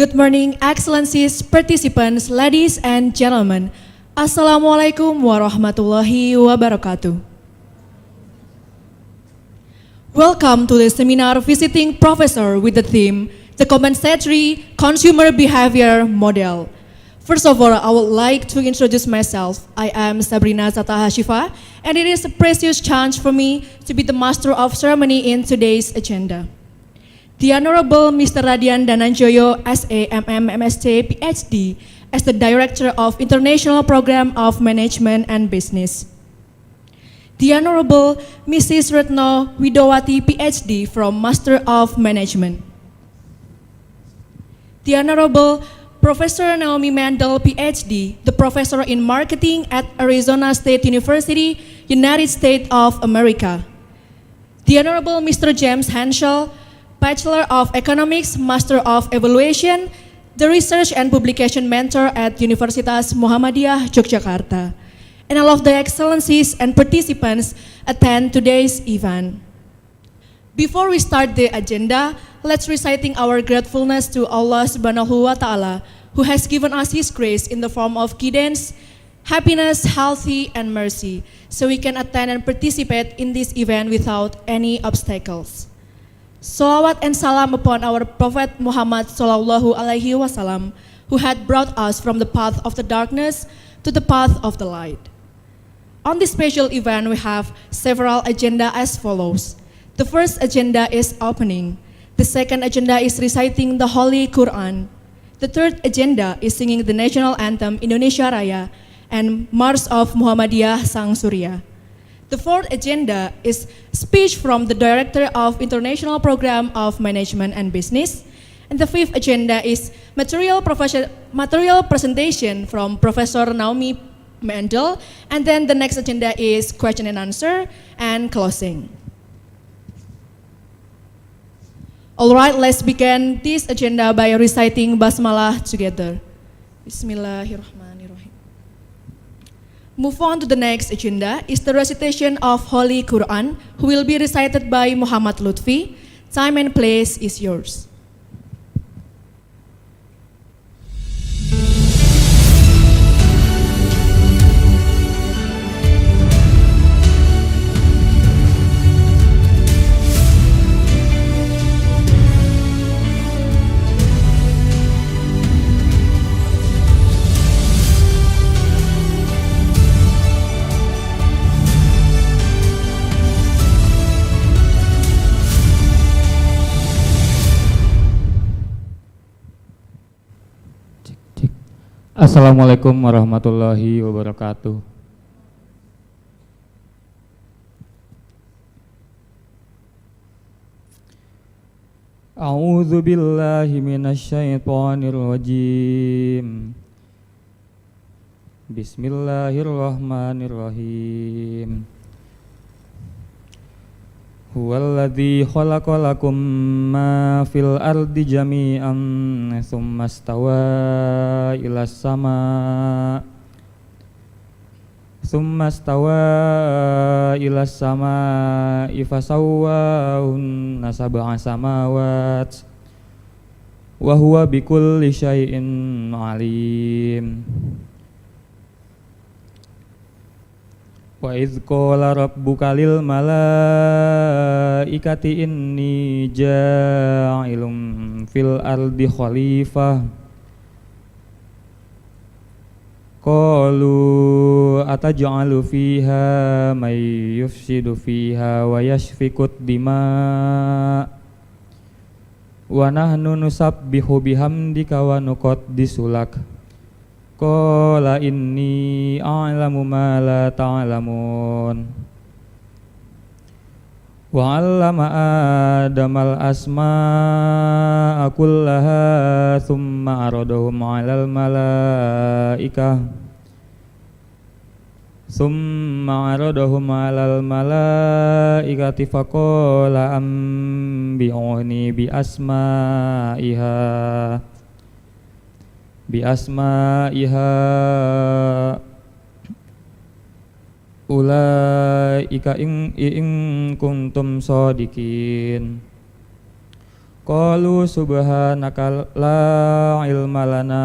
Good morning, Excellencies, participants, ladies and gentlemen. Assalamualaikum warahmatullahi wabarakatuh. Welcome to the seminar Visiting Professor with the theme, The Compensatory Consumer Behavior Model. First of all, I would like to introduce myself. I am Sabrina Zata Hashifa, and it is a precious chance for me to be the master of ceremony in today's agenda. The Honorable Mr. Radian Dananjoyo, S.A.M.M. M.Sc. Ph.D. as the Director of International Program of Management and Business. The Honorable Mrs. Retno Widowati, Ph.D. from Master of Management. The Honorable Prof.Naomi Mandel, Ph.D., the Professor in Marketing at Arizona State University, United States of America. The Honorable Mr. James Henschel, Bachelor of Economics, Master of Evaluation, the Research and Publication Mentor at Universitas Muhammadiyah, Yogyakarta. And all of the excellencies and participants attend today's event. Before we start the agenda, let's reciting our gratefulness to Allah Subhanahu wa Ta'ala, who has given us His grace in the form of guidance, happiness, healthy, and mercy, so we can attend and participate in this event without any obstacles. Salawat and salam upon our Prophet Muhammad Sallallahu Alaihi Wasallam, who had brought us from the path of the darkness to the path of the light. On this special event, we have several agenda as follows. The first agenda is opening. The second agenda is reciting the Holy Quran. The third agenda is singing the national anthem Indonesia Raya and Mars of Muhammadiyah Sang Surya. The fourth agenda is speech from the Director of International Program of Management and Business. And the fifth agenda is material presentation from Prof.Naomi Mandel. And then the next agenda is question and answer and closing. All right, let's begin this agenda by reciting Basmalah together. Bismillahirrahmanirrahim. Move on to the next agenda is the recitation of Holy Quran, who will be recited by Muhammad Lutfi. Time and place is yours. Assalamualaikum warahmatullahi wabarakatuh. A'udzu billahi minasyaitonir rajim. Bismillahirrahmanirrahim. Huwallazi khalaqalakum ma fil ardi jami'an tsumma stawa ilas samaa'i fasawwahunna sab'a samawat wa huwa bikulli syai'in 'alim. Wa idz qala rabbuka lil malaikati inni ja'ilun fil ardi khalifah qalu ataj'alu fiha may yufsidu fiha wa yasfikut dima wa nahnu nusabbihu bihamdika wa nuqaddisu lak. Qala inni a'lamu ma la ta'lamun. Wa 'allama Adamal asma'a kullaha thumma 'aradahum 'alal malaikati faqala ambi'uni bi asma'iha ulaika in kuntum shadiqin. Qalu subhanaka la ilma lana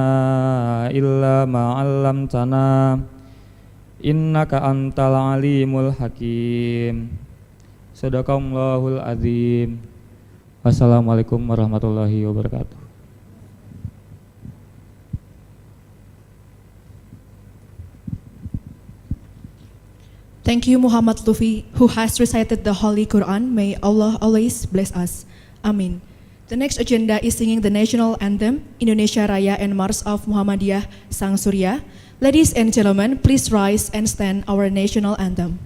illa ma 'allamtana innaka antal alimul hakim. Sadaqallahul azim. Wassalamualaikum warahmatullahi wabarakatuh. Thank you, Muhammad Lufi, who has recited the Holy Quran. May Allah always bless us. Amin. The next agenda is singing the national anthem, Indonesia Raya and Mars of Muhammadiyah Sang Surya. Ladies and gentlemen, please rise and stand our national anthem.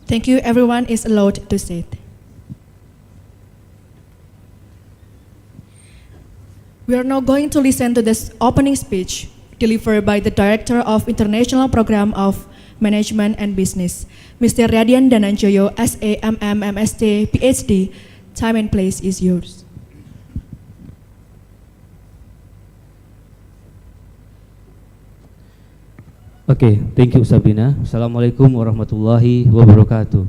Thank you. Everyone is allowed to sit. We are now going to listen to this opening speech delivered by the Director of International Program of Management and Business, Mr. Radian Dananjoyo, SAMM, MSc, Ph.D. Time and place is yours. Okay, thank you Sabina. Assalamualaikum warahmatullahi wabarakatuh.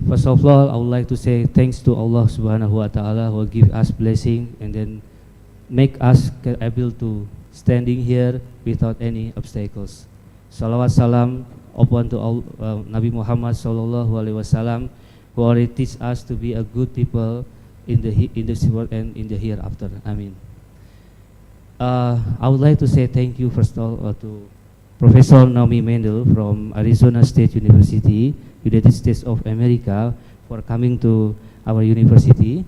First of all, I would like to say thanks to Allah Subhanahu wa Ta'ala who give us blessing and then make us able to standing here without any obstacles. Salawat salam upon to Nabi Muhammad Sallallahu Alaihi Wasallam who already teach us to be a good people in this world and in the hereafter. Amin. I would like to say thank you first of all to Prof.Naomi Mandel from Arizona State University, United States of America, for coming to our university.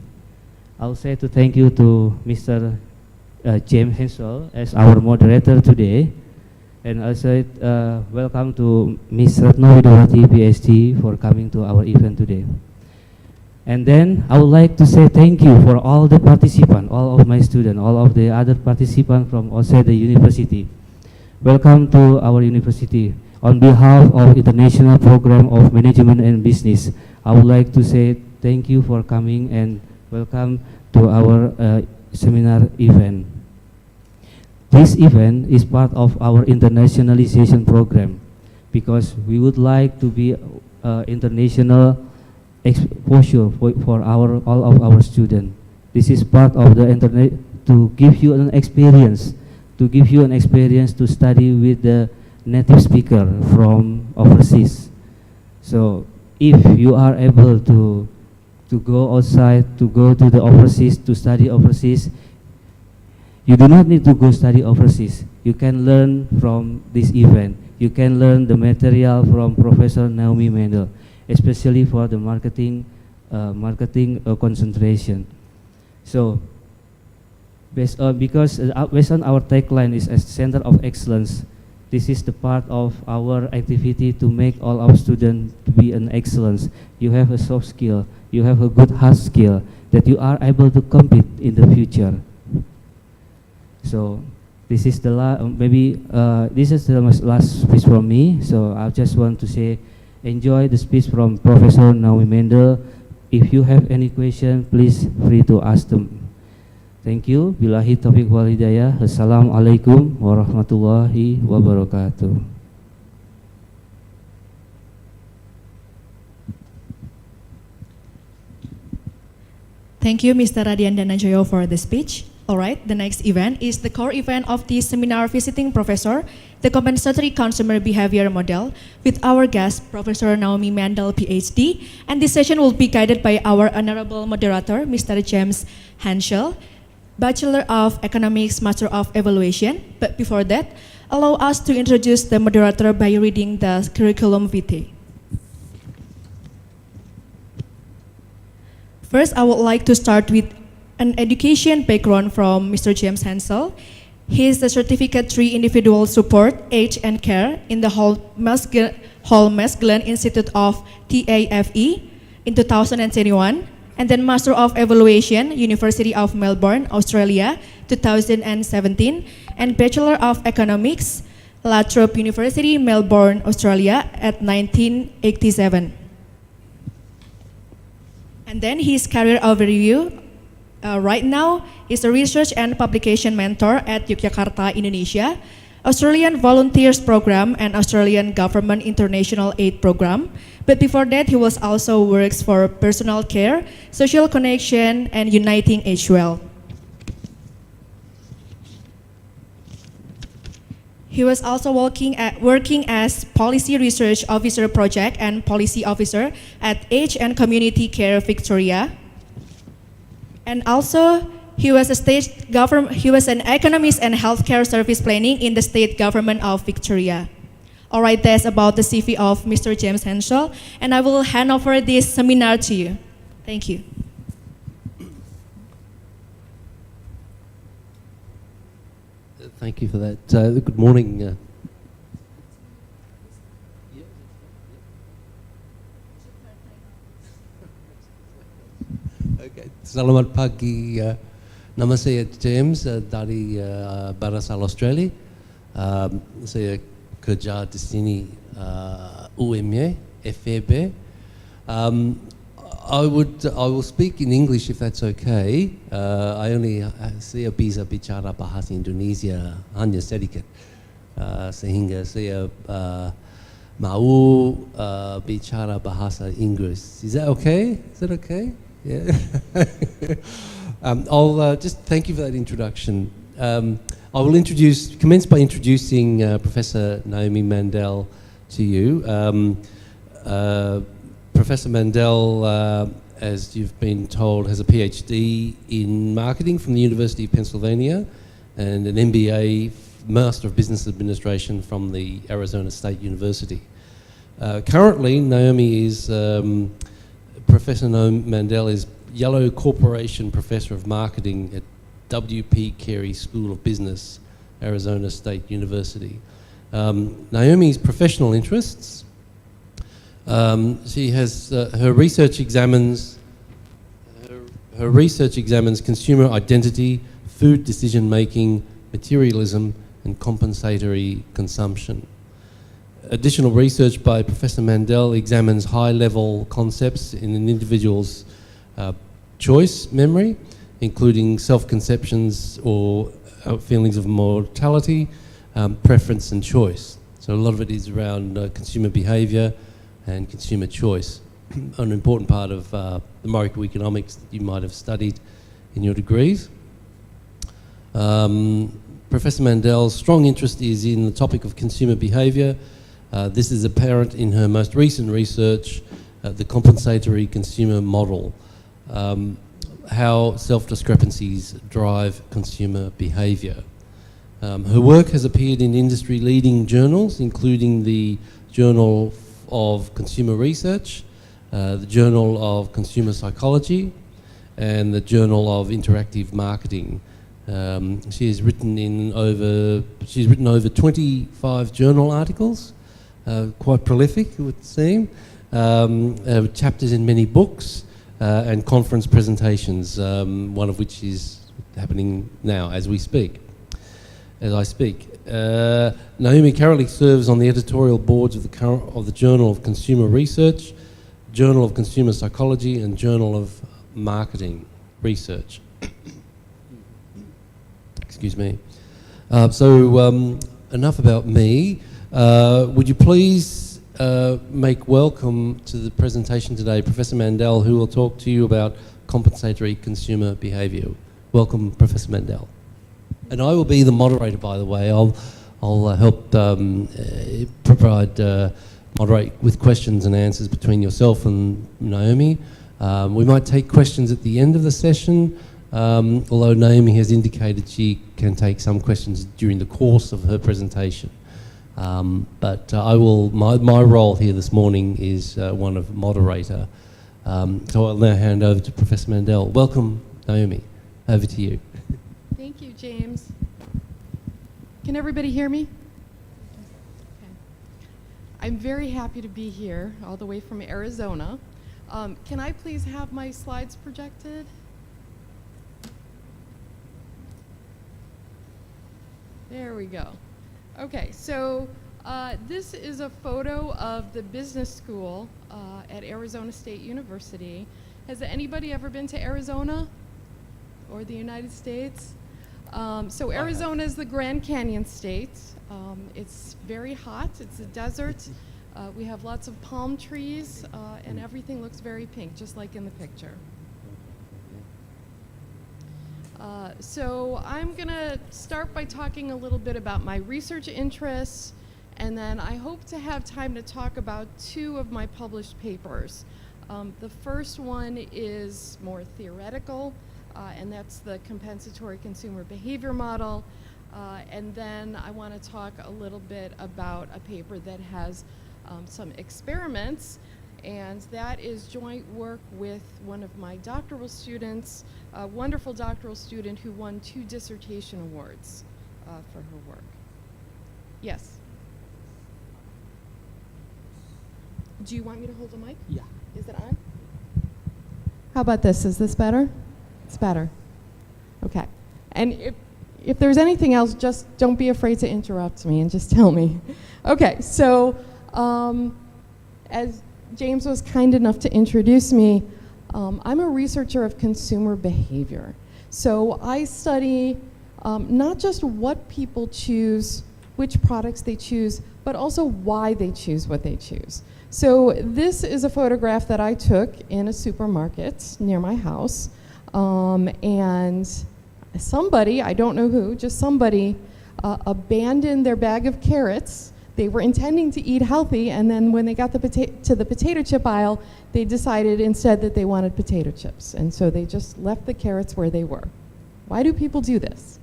I would say to thank you to Mr. James Hensel as our moderator today, and also welcome to Ms. Retno Widowati, Ph.D. for coming to our event today. And then I would like to say thank you for all the participants, all of my students, all of the other participants from outside the university. Welcome to our university. On behalf of International Program of Management and Business, I would like to say thank you for coming and welcome to our seminar event. This event is part of our internationalization program because we would like to be international exposure for all of our students. This is part of the internet to give you an experience, to study with the native speaker from overseas. So if you are able to go outside, to go to the overseas, to study overseas, you do not need to go study overseas. You can learn from this event. You can learn the material from Professor Naomi Mandel, especially for the marketing concentration. So based on our tagline is a center of excellence, this is the part of our activity to make all our students to be an excellence. You have a soft skill, you have a good hard skill that you are able to compete in the future. So this is the this is the last speech from me. So I just want to say, enjoy the speech from Professor Naomi Mandel. If you have any question, please free to ask them. Thank you. Billahi taufiq wal hidayah. Assalamualaikum warahmatullahi wabarakatuh. Thank you, Mr. Radian Dananjoyo, for the speech. All right, the next event is the core event of the seminar visiting professor, the compensatory consumer behavior model, with our guest, Professor Naomi Mandel, Ph.D. And this session will be guided by our honorable moderator, Mr. James Hensel, Bachelor of Economics, Master of Evaluation. But before that, allow us to introduce the moderator by reading the curriculum vitae. First, I would like to start with an education background from Mr. James Hensel. He is the Certificate 3 Individual Support, Age and Care in the Holmes-Glen Institute of TAFE in 2021, and then Master of Evaluation, University of Melbourne, Australia, 2017, and Bachelor of Economics, La Trobe University, Melbourne, Australia, at 1987. And then his career overview. Right now, is a research and publication mentor at Yogyakarta, Indonesia, Australian Volunteers Program, and Australian Government International Aid Program. But before that, he was also works for personal care, social connection, and Uniting Agewell. He was also working as Policy Research Officer Project and Policy Officer at Age and Community Care Victoria. And also, he was an economist and healthcare service planning in the state government of Victoria. All right, that's about the CV of Mr. James Hensel, and I will hand over this seminar to you. Thank you. Thank you for that. Good morning. Okay. Selamat pagi. Nama saya James dari Barasal Australia. Saya kerja di sini UMA, FEB. I will speak in English if that's okay. Saya bisa bicara bahasa Indonesia hanya sedikit, sehingga saya mau bicara bahasa Inggris. Is that okay? Is that okay? Yeah. I'll just thank you for that introduction. I will commence by introducing Professor Naomi Mandel to you. Professor Mandel, as you've been told, has a Ph.D. in marketing from the University of Pennsylvania and an MBA, Master of Business Administration, from the Arizona State University. Currently, Professor Naomi Mandel is Yellow Corporation Professor of Marketing at W.P. Carey School of Business, Arizona State University. Naomi's professional interests, she has her research examines consumer identity, food decision making, materialism, and compensatory consumption. Additional research by Professor Mandel examines high-level concepts in an individual's choice memory, including self-conceptions or feelings of mortality, preference and choice. So a lot of it is around consumer behaviour and consumer choice, an important part of the microeconomics that you might have studied in your degrees. Professor Mandel's strong interest is in the topic of consumer behaviour. This is apparent in her most recent research, the compensatory consumer model, how self-discrepancies drive consumer behaviour. Her work has appeared in industry-leading journals, including the Journal of Consumer Research, the Journal of Consumer Psychology, and the Journal of Interactive Marketing. She's written over 25 journal articles, quite prolific, it would seem, chapters in many books, and conference presentations, one of which is happening now as I speak. Naomi currently serves on the editorial boards of the Journal of Consumer Research, Journal of Consumer Psychology, and Journal of Marketing Research. Excuse me. Enough about me. Would you please make welcome to the presentation today Professor Mandel, who will talk to you about compensatory consumer behaviour. Welcome, Professor Mandel. And I will be the moderator, by the way. I'll help moderate with questions and answers between yourself and Naomi. We might take questions at the end of the session, although Naomi has indicated she can take some questions during the course of her presentation. My role here this morning is one of moderator. So I'll now hand over to Professor Mandel. Welcome, Naomi. Over to you. Thank you, James. Can everybody hear me? Okay. I'm very happy to be here, all the way from Arizona. Can I please have my slides projected? There we go. Okay, so this is a photo of the business school at Arizona State University. Has anybody ever been to Arizona or the United States? So Arizona is the Grand Canyon state. It's very hot. It's a desert. We have lots of palm trees, and everything looks very pink, just like in the picture. So I'm going to start by talking a little bit about my research interests, and then I hope to have time to talk about two of my published papers. The first one is more theoretical, and that's the compensatory consumer behavior model. And then I want to talk a little bit about a paper that has some experiments, and that is joint work with one of my doctoral students, a wonderful doctoral student who won 2 dissertation awards for her work. Yes? Do you want me to hold the mic? Yeah. Is it on? How about this? Is this better? It's better. Okay. And if there's anything else, just don't be afraid to interrupt me and just tell me. Okay, so as James was kind enough to introduce me, I'm a researcher of consumer behavior. So I study not just what people choose, which products they choose, but also why they choose what they choose. So this is a photograph that I took in a supermarket near my house, and somebody, I don't know who, just somebody abandoned their bag of carrots. They were intending to eat healthy, and then when they got to the potato chip aisle, they decided instead that they wanted potato chips, and so they just left the carrots where they were. Why do people do this?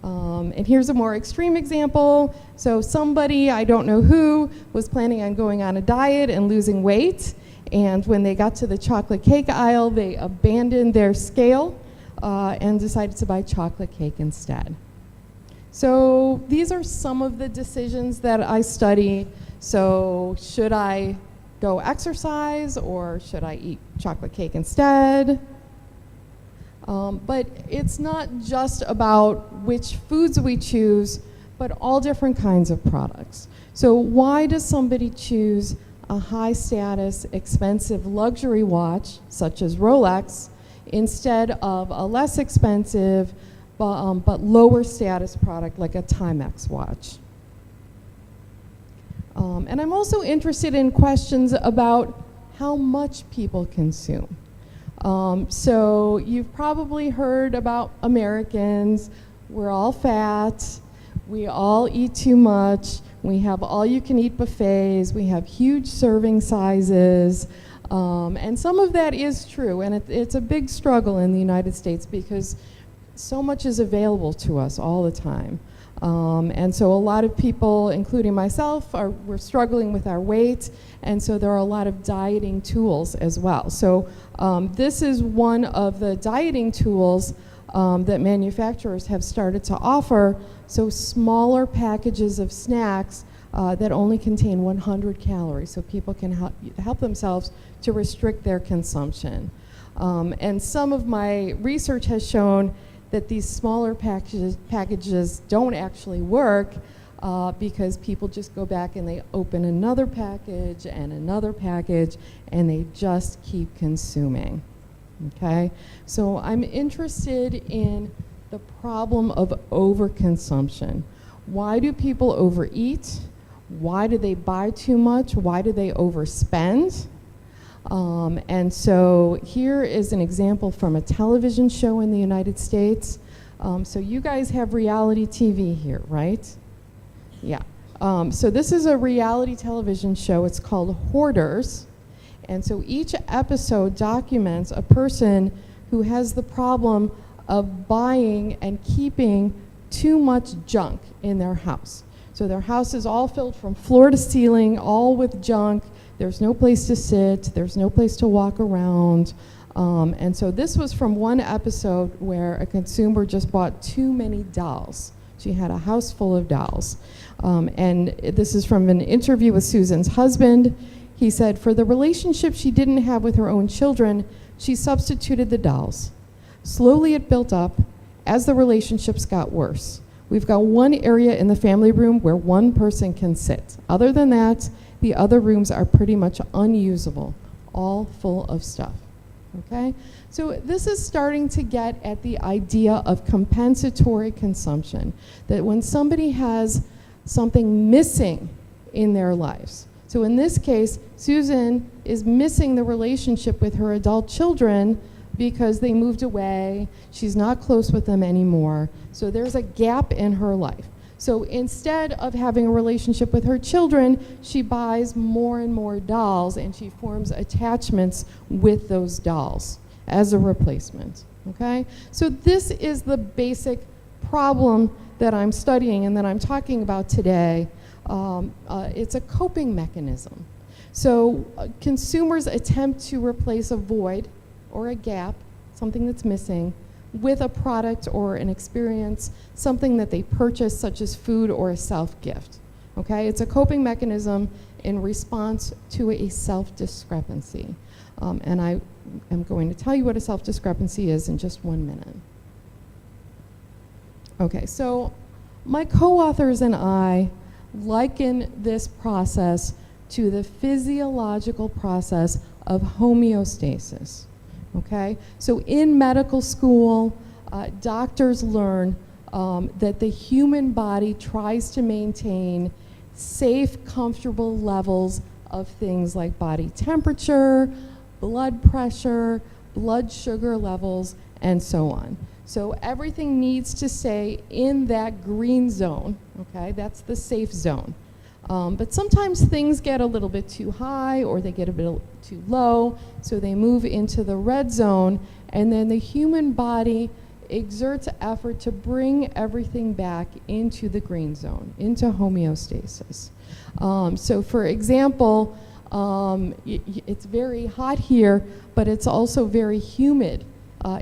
And here's a more extreme example. So somebody, I don't know who, was planning on going on a diet and losing weight, and when they got to the chocolate cake aisle, they abandoned their scale and decided to buy chocolate cake instead. So these are some of the decisions that I study. So should I go exercise or should I eat chocolate cake instead? But it's not just about which foods we choose, but all different kinds of products. So why does somebody choose a high status, expensive luxury watch, such as Rolex, instead of a less expensive, but lower status product like a Timex watch? And I'm also interested in questions about how much people consume. So you've probably heard about Americans. We're all fat. We all eat too much. We have all-you-can-eat buffets. We have huge serving sizes. And some of that is true, and it's a big struggle in the United States because so much is available to us all the time. And so a lot of people, including myself, we're struggling with our weight, and so there are a lot of dieting tools as well. So this is one of the dieting tools that manufacturers have started to offer, so smaller packages of snacks that only contain 100 calories, so people can help themselves to restrict their consumption. And some of my research has shown that these smaller packages don't actually work because people just go back and they open another package and they just keep consuming, okay? So I'm interested in the problem of overconsumption. Why do people overeat? Why do they buy too much? Why do they overspend? And so here is an example from a television show in the United States. So you guys have reality TV here, right? Yeah. So this is a reality television show. It's called Hoarders. And so each episode documents a person who has the problem of buying and keeping too much junk in their house. So their house is all filled from floor to ceiling, all with junk. There's no place to sit, there's no place to walk around. And so this was from one episode where a consumer just bought too many dolls. She had a house full of dolls. And this is from an interview with Susan's husband. He said, for the relationship she didn't have with her own children, she substituted the dolls. Slowly it built up as the relationships got worse. We've got one area in the family room where one person can sit. Other than that, the other rooms are pretty much unusable, all full of stuff, okay? So this is starting to get at the idea of compensatory consumption, that when somebody has something missing in their lives. So in this case, Susan is missing the relationship with her adult children because they moved away, she's not close with them anymore, so there's a gap in her life. So instead of having a relationship with her children, she buys more and more dolls and she forms attachments with those dolls as a replacement, okay? So this is the basic problem that I'm studying and that I'm talking about today. It's a coping mechanism. So consumers attempt to replace a void or a gap, something that's missing, with a product or an experience, something that they purchase, such as food or a self-gift, okay? It's a coping mechanism in response to a self-discrepancy. And I am going to tell you what a self-discrepancy is in just 1 minute. Okay, so my co-authors and I liken this process to the physiological process of homeostasis. Okay, so in medical school, doctors learn that the human body tries to maintain safe, comfortable levels of things like body temperature, blood pressure, blood sugar levels, and so on. So everything needs to stay in that green zone, okay? That's the safe zone. But sometimes things get a little bit too high or they get a bit too low, so they move into the red zone, and then the human body exerts effort to bring everything back into the green zone, into homeostasis. So for example, it's very hot here, but it's also very humid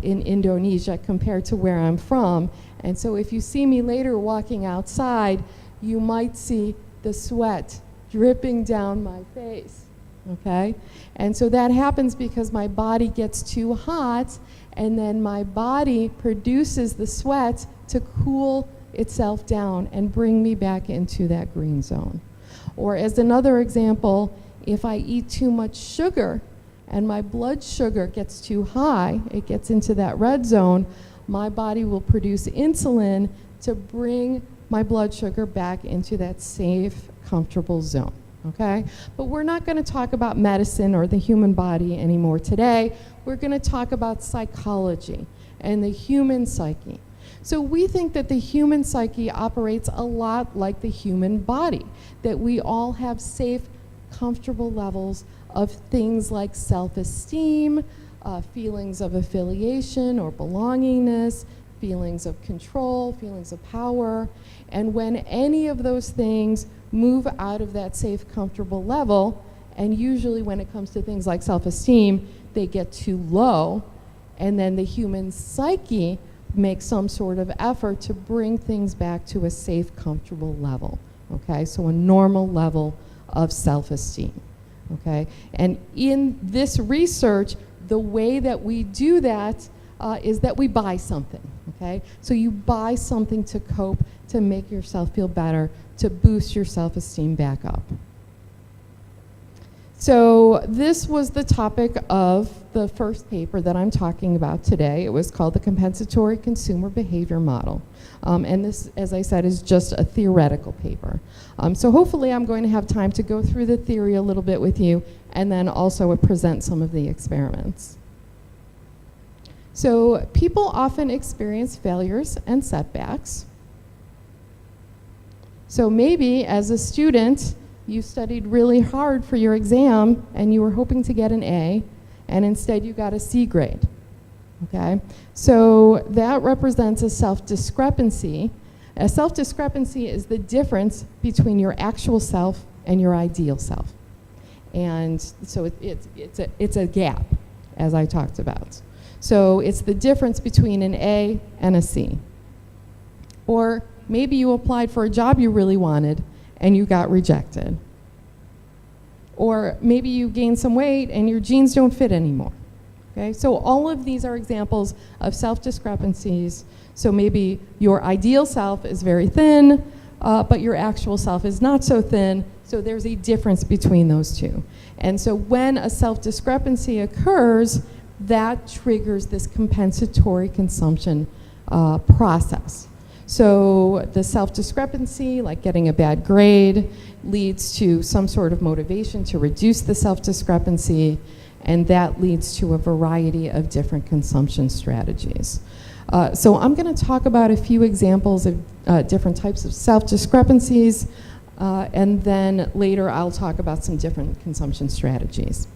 in Indonesia compared to where I'm from. And so if you see me later walking outside, you might see the sweat dripping down my face, okay? And so that happens because my body gets too hot, and then my body produces the sweat to cool itself down and bring me back into that green zone. Or as another example, if I eat too much sugar and my blood sugar gets too high, it gets into that red zone, my body will produce insulin to bring my blood sugar back into that safe, comfortable zone, okay? But we're not going to talk about medicine or the human body anymore today. We're going to talk about psychology and the human psyche. So we think that the human psyche operates a lot like the human body, that we all have safe, comfortable levels of things like self-esteem, feelings of affiliation or belongingness, feelings of control, feelings of power. And when any of those things move out of that safe, comfortable level, and usually when it comes to things like self-esteem, they get too low, and then the human psyche makes some sort of effort to bring things back to a safe, comfortable level, okay? So a normal level of self-esteem, okay? And in this research, the way that we do that is that we buy something, okay? So you buy something to cope, to make yourself feel better, to boost your self-esteem back up. So this was the topic of the first paper that I'm talking about today. It was called the Compensatory Consumer Behavior Model. And this, as I said, is just a theoretical paper. So hopefully I'm going to have time to go through the theory a little bit with you and then also present some of the experiments. So people often experience failures and setbacks. So maybe as a student, you studied really hard for your exam and you were hoping to get an A, and instead you got a C grade, okay? So that represents a self-discrepancy. A self-discrepancy is the difference between your actual self and your ideal self. And so it's a gap, as I talked about. So it's the difference between an A and a C. Or maybe you applied for a job you really wanted and you got rejected. Or maybe you gained some weight and your jeans don't fit anymore. Okay, so all of these are examples of self-discrepancies. So maybe your ideal self is very thin, but your actual self is not so thin, so there's a difference between those two. And so when a self-discrepancy occurs, that triggers this compensatory consumption process. So the self-discrepancy, like getting a bad grade, leads to some sort of motivation to reduce the self-discrepancy, and that leads to a variety of different consumption strategies. So I'm going to talk about a few examples of different types of self-discrepancies, and then later I'll talk about some different consumption strategies.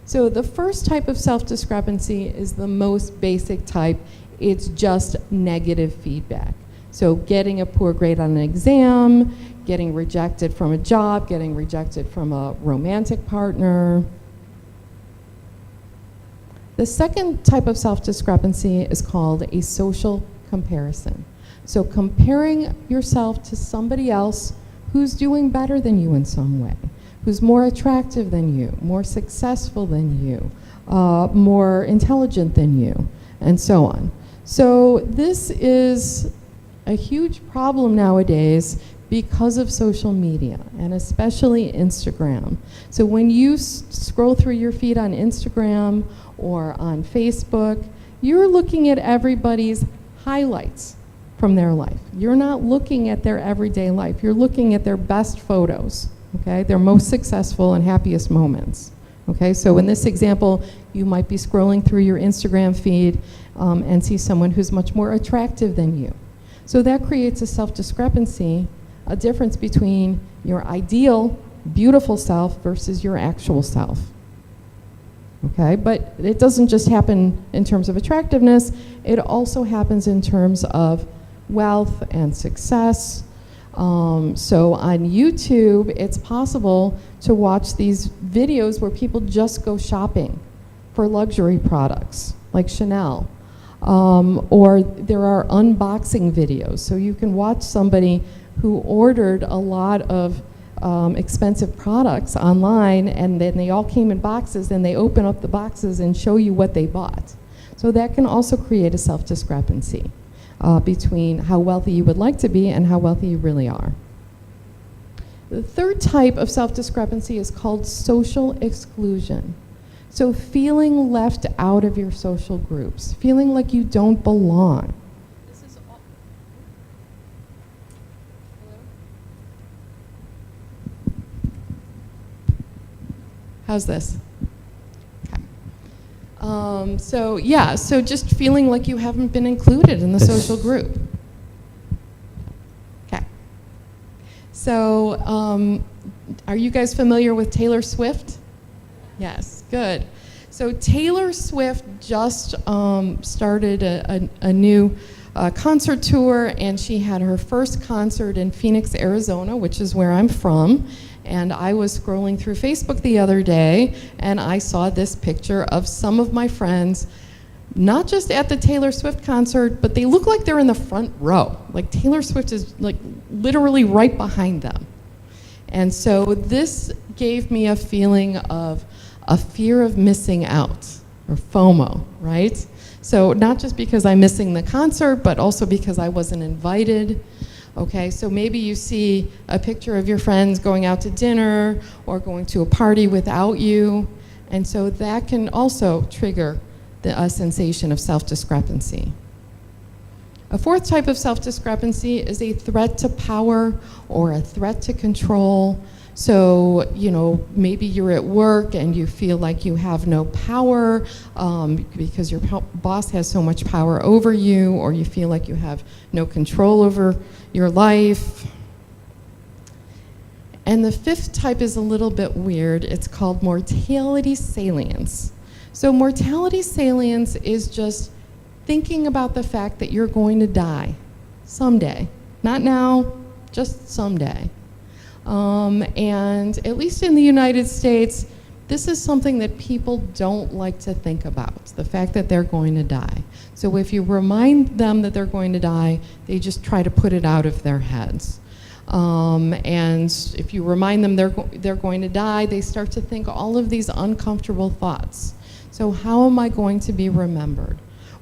So the first type of self-discrepancy is the most basic type. It's just negative feedback. So getting a poor grade on an exam, getting rejected from a job, getting rejected from a romantic partner. The second type of self-discrepancy is called a social comparison. So comparing yourself to somebody else who's doing better than you in some way, who's more attractive than you, more successful than you, more intelligent than you, and so on. So this is a huge problem nowadays because of social media, and especially Instagram. So when you scroll through your feed on Instagram or on Facebook, you're looking at everybody's highlights from their life. You're not looking at their everyday life. You're looking at their best photos, okay? Their most successful and happiest moments, okay? So in this example, you might be scrolling through your Instagram feed and see someone who's much more attractive than you. So that creates a self-discrepancy, a difference between your ideal, beautiful self versus your actual self. Okay, but it doesn't just happen in terms of attractiveness, it also happens in terms of wealth and success. So on YouTube, it's possible to watch these videos where people just go shopping for luxury products, like Chanel. Or there are unboxing videos, so you can watch somebody who ordered a lot of expensive products online, and then they all came in boxes, and they open up the boxes and show you what they bought. So that can also create a self-discrepancy between how wealthy you would like to be and how wealthy you really are. The third type of self-discrepancy is called social exclusion. So feeling left out of your social groups, feeling like you don't belong. This is all. Hello? How's this? Okay. So just feeling like you haven't been included in the social group. Okay. So, are you guys familiar with Taylor Swift? Yes, good. So Taylor Swift just started a new concert tour, and she had her first concert in Phoenix, Arizona, which is where I'm from. And I was scrolling through Facebook the other day, and I saw this picture of some of my friends, not just at the Taylor Swift concert, but they look like they're in the front row. Like Taylor Swift is like literally right behind them. And so this gave me a feeling of a fear of missing out, or FOMO, right? So not just because I'm missing the concert, but also because I wasn't invited. Okay, so maybe you see a picture of your friends going out to dinner or going to a party without you, and so that can also trigger a sensation of self-discrepancy. A fourth type of self-discrepancy is a threat to power or a threat to control. So, maybe you're at work and you feel like you have no power because your boss has so much power over you, or you feel like you have no control over your life. And the fifth type is a little bit weird. It's called mortality salience. So mortality salience is just thinking about the fact that you're going to die someday. Not now, just someday. And at least in the United States, this is something that people don't like to think about, the fact that they're going to die. So if you remind them that they're going to die, they just try to put it out of their heads. And if you remind them they're going to die, they start to think all of these uncomfortable thoughts. So how am I going to be remembered?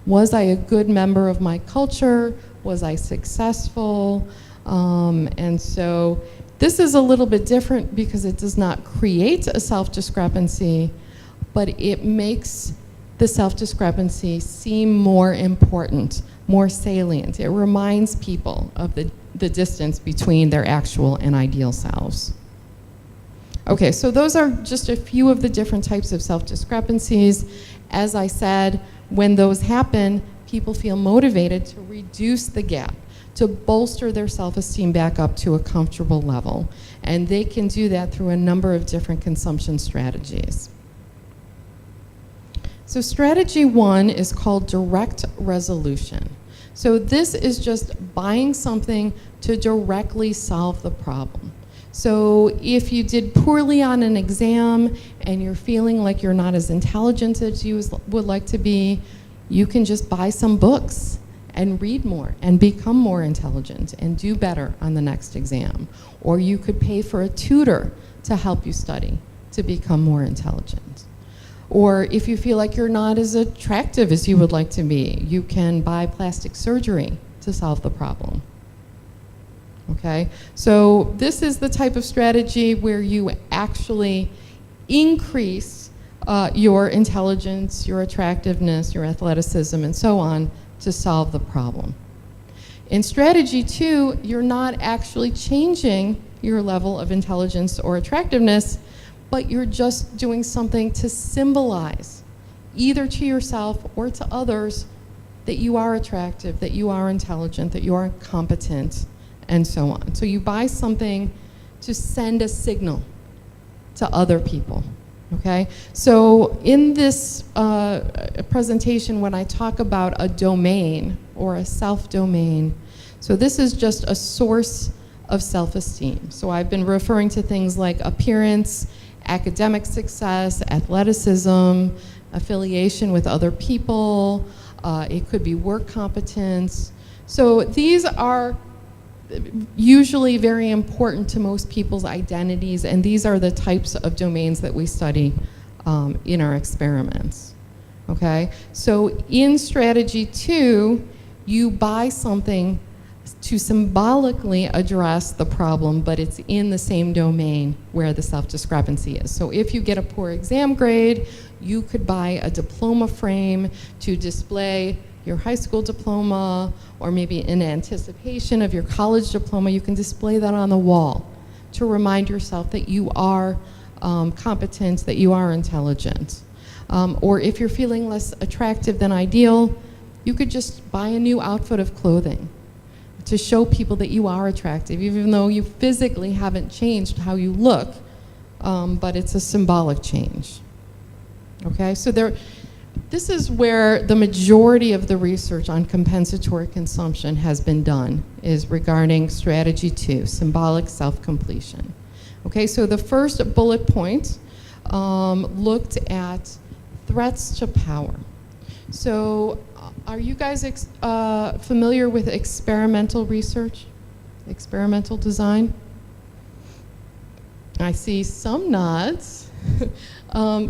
Was I a good member of my culture? Was I successful? And so this is a little bit different because it does not create a self-discrepancy, but it makes the self-discrepancy seem more important, more salient. It reminds people of the distance between their actual and ideal selves. Okay, so those are just a few of the different types of self-discrepancies. As I said, when those happen, people feel motivated to reduce the gap, to bolster their self-esteem back up to a comfortable level. And they can do that through a number of different consumption strategies. So strategy 1 is called direct resolution. So this is just buying something to directly solve the problem. So if you did poorly on an exam and you're feeling like you're not as intelligent as you would like to be, you can just buy some books and read more and become more intelligent and do better on the next exam. Or you could pay for a tutor to help you study to become more intelligent. Or if you feel like you're not as attractive as you would like to be, you can buy plastic surgery to solve the problem. Okay, so this is the type of strategy where you actually increase your intelligence, your attractiveness, your athleticism, and so on to solve the problem. In strategy 2, you're not actually changing your level of intelligence or attractiveness, but you're just doing something to symbolize, either to yourself or to others, that you are attractive, that you are intelligent, that you are competent, and so on. So you buy something to send a signal to other people. Okay, so in this presentation, when I talk about a domain or a self-domain, so this is just a source of self-esteem. So I've been referring to things like appearance, academic success, athleticism, affiliation with other people, it could be work competence. So these are usually very important to most people's identities, and these are the types of domains that we study in our experiments. Okay, so in strategy 2, you buy something to symbolically address the problem, but it's in the same domain where the self-discrepancy is. So if you get a poor exam grade, you could buy a diploma frame to display your high school diploma, or maybe in anticipation of your college diploma, you can display that on the wall to remind yourself that you are competent, that you are intelligent. Or if you're feeling less attractive than ideal, you could just buy a new outfit of clothing to show people that you are attractive, even though you physically haven't changed how you look, but it's a symbolic change. Okay, so this is where the majority of the research on compensatory consumption has been done, is regarding strategy 2, symbolic self-completion. Okay, so the first bullet point looked at threats to power. So are you guys familiar with experimental research, experimental design? I see some nods.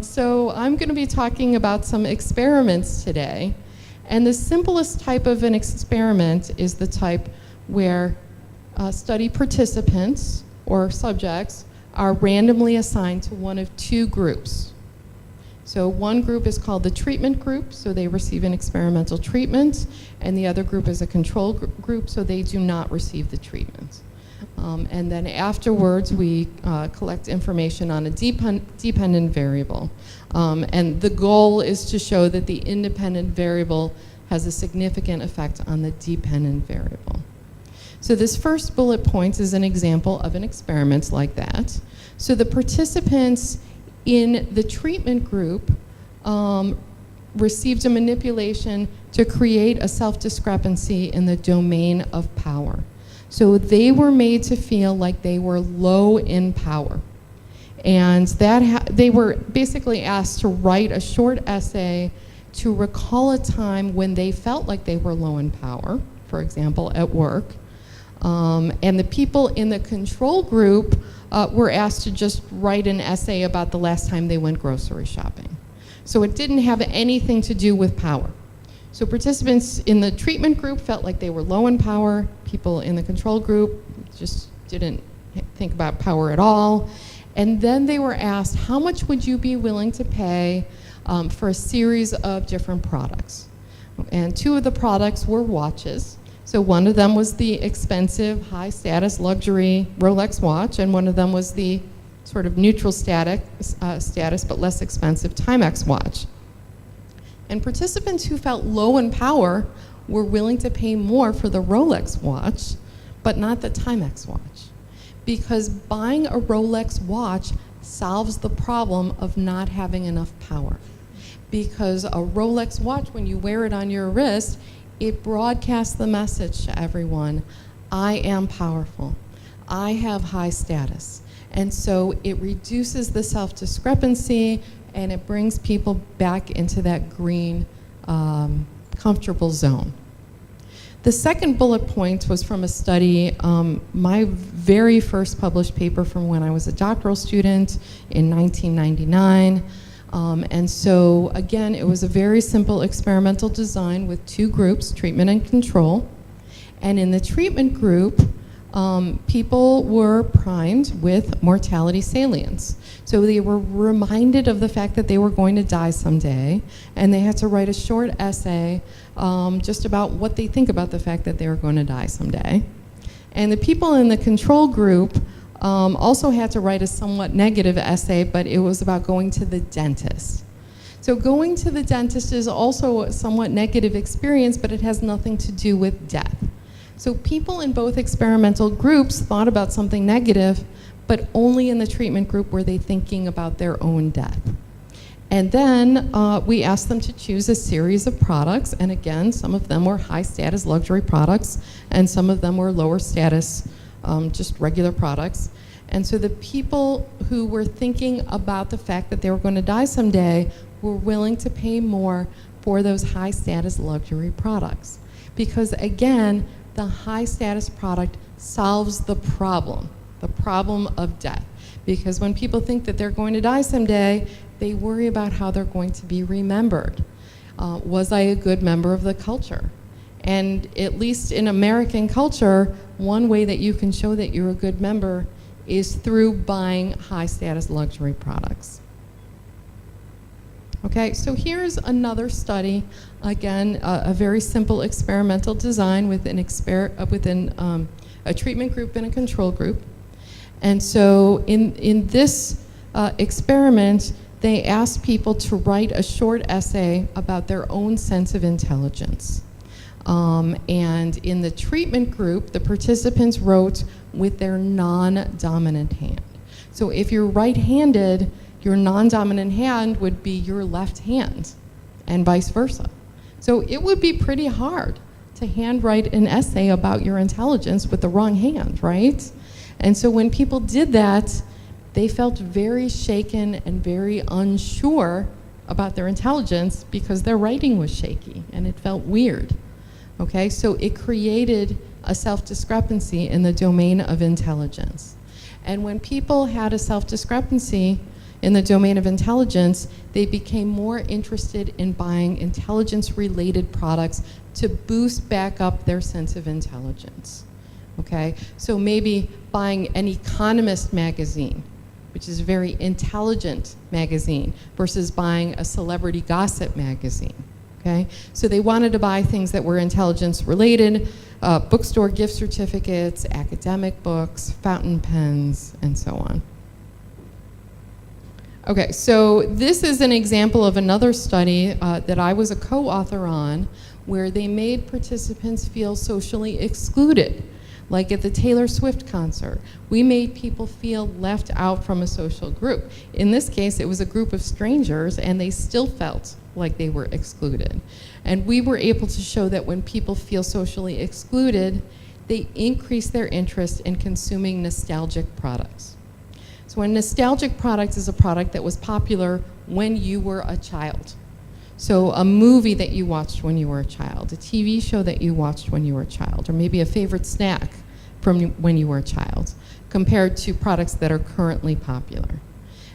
So I'm going to be talking about some experiments today. And the simplest type of an experiment is the type where study participants or subjects are randomly assigned to one of two groups. So one group is called the treatment group, so they receive an experimental treatment, and the other group is a control group, so they do not receive the treatment. And then afterwards, we collect information on a dependent variable. And the goal is to show that the independent variable has a significant effect on the dependent variable. So this first bullet point is an example of an experiment like that. So the participants in the treatment group received a manipulation to create a self-discrepancy in the domain of power. So they were made to feel like they were low in power. And they were basically asked to write a short essay to recall a time when they felt like they were low in power, for example, at work. And the people in the control group were asked to just write an essay about the last time they went grocery shopping. So it didn't have anything to do with power. So participants in the treatment group felt like they were low in power. People in the control group just didn't think about power at all. And then they were asked, how much would you be willing to pay for a series of different products? And two of the products were watches. So one of them was the expensive, high status, luxury Rolex watch, and one of them was the sort of neutral status but less expensive Timex watch. And participants who felt low in power were willing to pay more for the Rolex watch, but not the Timex watch. Because buying a Rolex watch solves the problem of not having enough power. Because a Rolex watch, when you wear it on your wrist, it broadcasts the message to everyone, I am powerful, I have high status. And so it reduces the self-discrepancy and it brings people back into that green, comfortable zone. The second bullet point was from a study, my very first published paper from when I was a doctoral student in 1999. And so again, it was a very simple experimental design with two groups, treatment and control. And in the treatment group, people were primed with mortality salience. So they were reminded of the fact that they were going to die someday, and they had to write a short essay just about what they think about the fact that they were going to die someday. And the people in the control group also had to write a somewhat negative essay, but it was about going to the dentist. So going to the dentist is also a somewhat negative experience, but it has nothing to do with death. So people in both experimental groups thought about something negative, but only in the treatment group were they thinking about their own death. And then we asked them to choose a series of products, and again, some of them were high status luxury products, and some of them were lower status, just regular products. And so the people who were thinking about the fact that they were going to die someday were willing to pay more for those high status luxury products. Because again, the high status product solves the problem of death. Because when people think that they're going to die someday, they worry about how they're going to be remembered. Was I a good member of the culture? And at least in American culture, one way that you can show that you're a good member is through buying high status luxury products. Okay, so here's another study. Again, a very simple experimental design within a treatment group and a control group. And so in this experiment, they asked people to write a short essay about their own sense of intelligence. And in the treatment group, the participants wrote with their non-dominant hand. So if you're right-handed, your non-dominant hand would be your left hand, and vice versa. So it would be pretty hard to handwrite an essay about your intelligence with the wrong hand, right? And so when people did that, they felt very shaken and very unsure about their intelligence because their writing was shaky and it felt weird. Okay, so it created a self-discrepancy in the domain of intelligence. And when people had a self-discrepancy in the domain of intelligence, they became more interested in buying intelligence-related products to boost back up their sense of intelligence. Okay, so maybe buying an Economist magazine, which is a very intelligent magazine, versus buying a celebrity gossip magazine. Okay, so they wanted to buy things that were intelligence-related, bookstore gift certificates, academic books, fountain pens, and so on. Okay, so this is an example of another study that I was a co-author on, where they made participants feel socially excluded. Like at the Taylor Swift concert, we made people feel left out from a social group. In this case, it was a group of strangers, and they still felt like they were excluded. And we were able to show that when people feel socially excluded, they increase their interest in consuming nostalgic products. So a nostalgic product is a product that was popular when you were a child. So a movie that you watched when you were a child, a TV show that you watched when you were a child, or maybe a favorite snack from when you were a child, compared to products that are currently popular.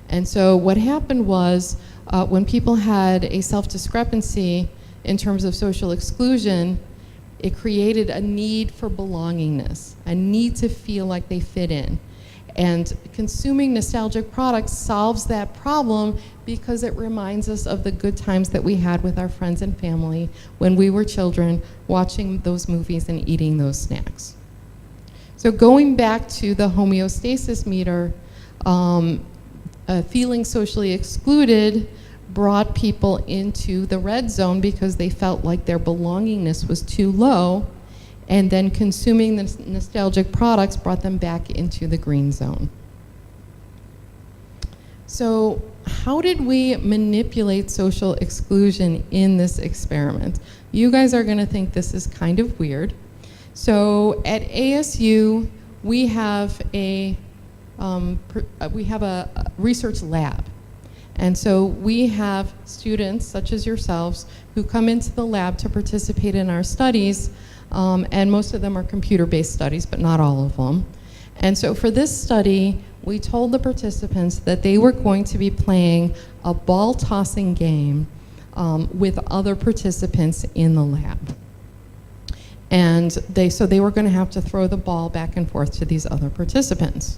And so what happened was, when people had a self-discrepancy in terms of social exclusion, it created a need for belongingness, a need to feel like they fit in. And consuming nostalgic products solves that problem because it reminds us of the good times that we had with our friends and family when we were children, watching those movies and eating those snacks. So going back to the homeostasis meter, feeling socially excluded brought people into the red zone because they felt like their belongingness was too low, and then consuming the nostalgic products brought them back into the green zone. So how did we manipulate social exclusion in this experiment? You guys are gonna think this is kind of weird. So at ASU, we have a research lab. And so we have students, such as yourselves, who come into the lab to participate in our studies, and most of them are computer-based studies, but not all of them. And so for this study, we told the participants that they were going to be playing a ball tossing game with other participants in the lab. And so they were going to have to throw the ball back and forth to these other participants.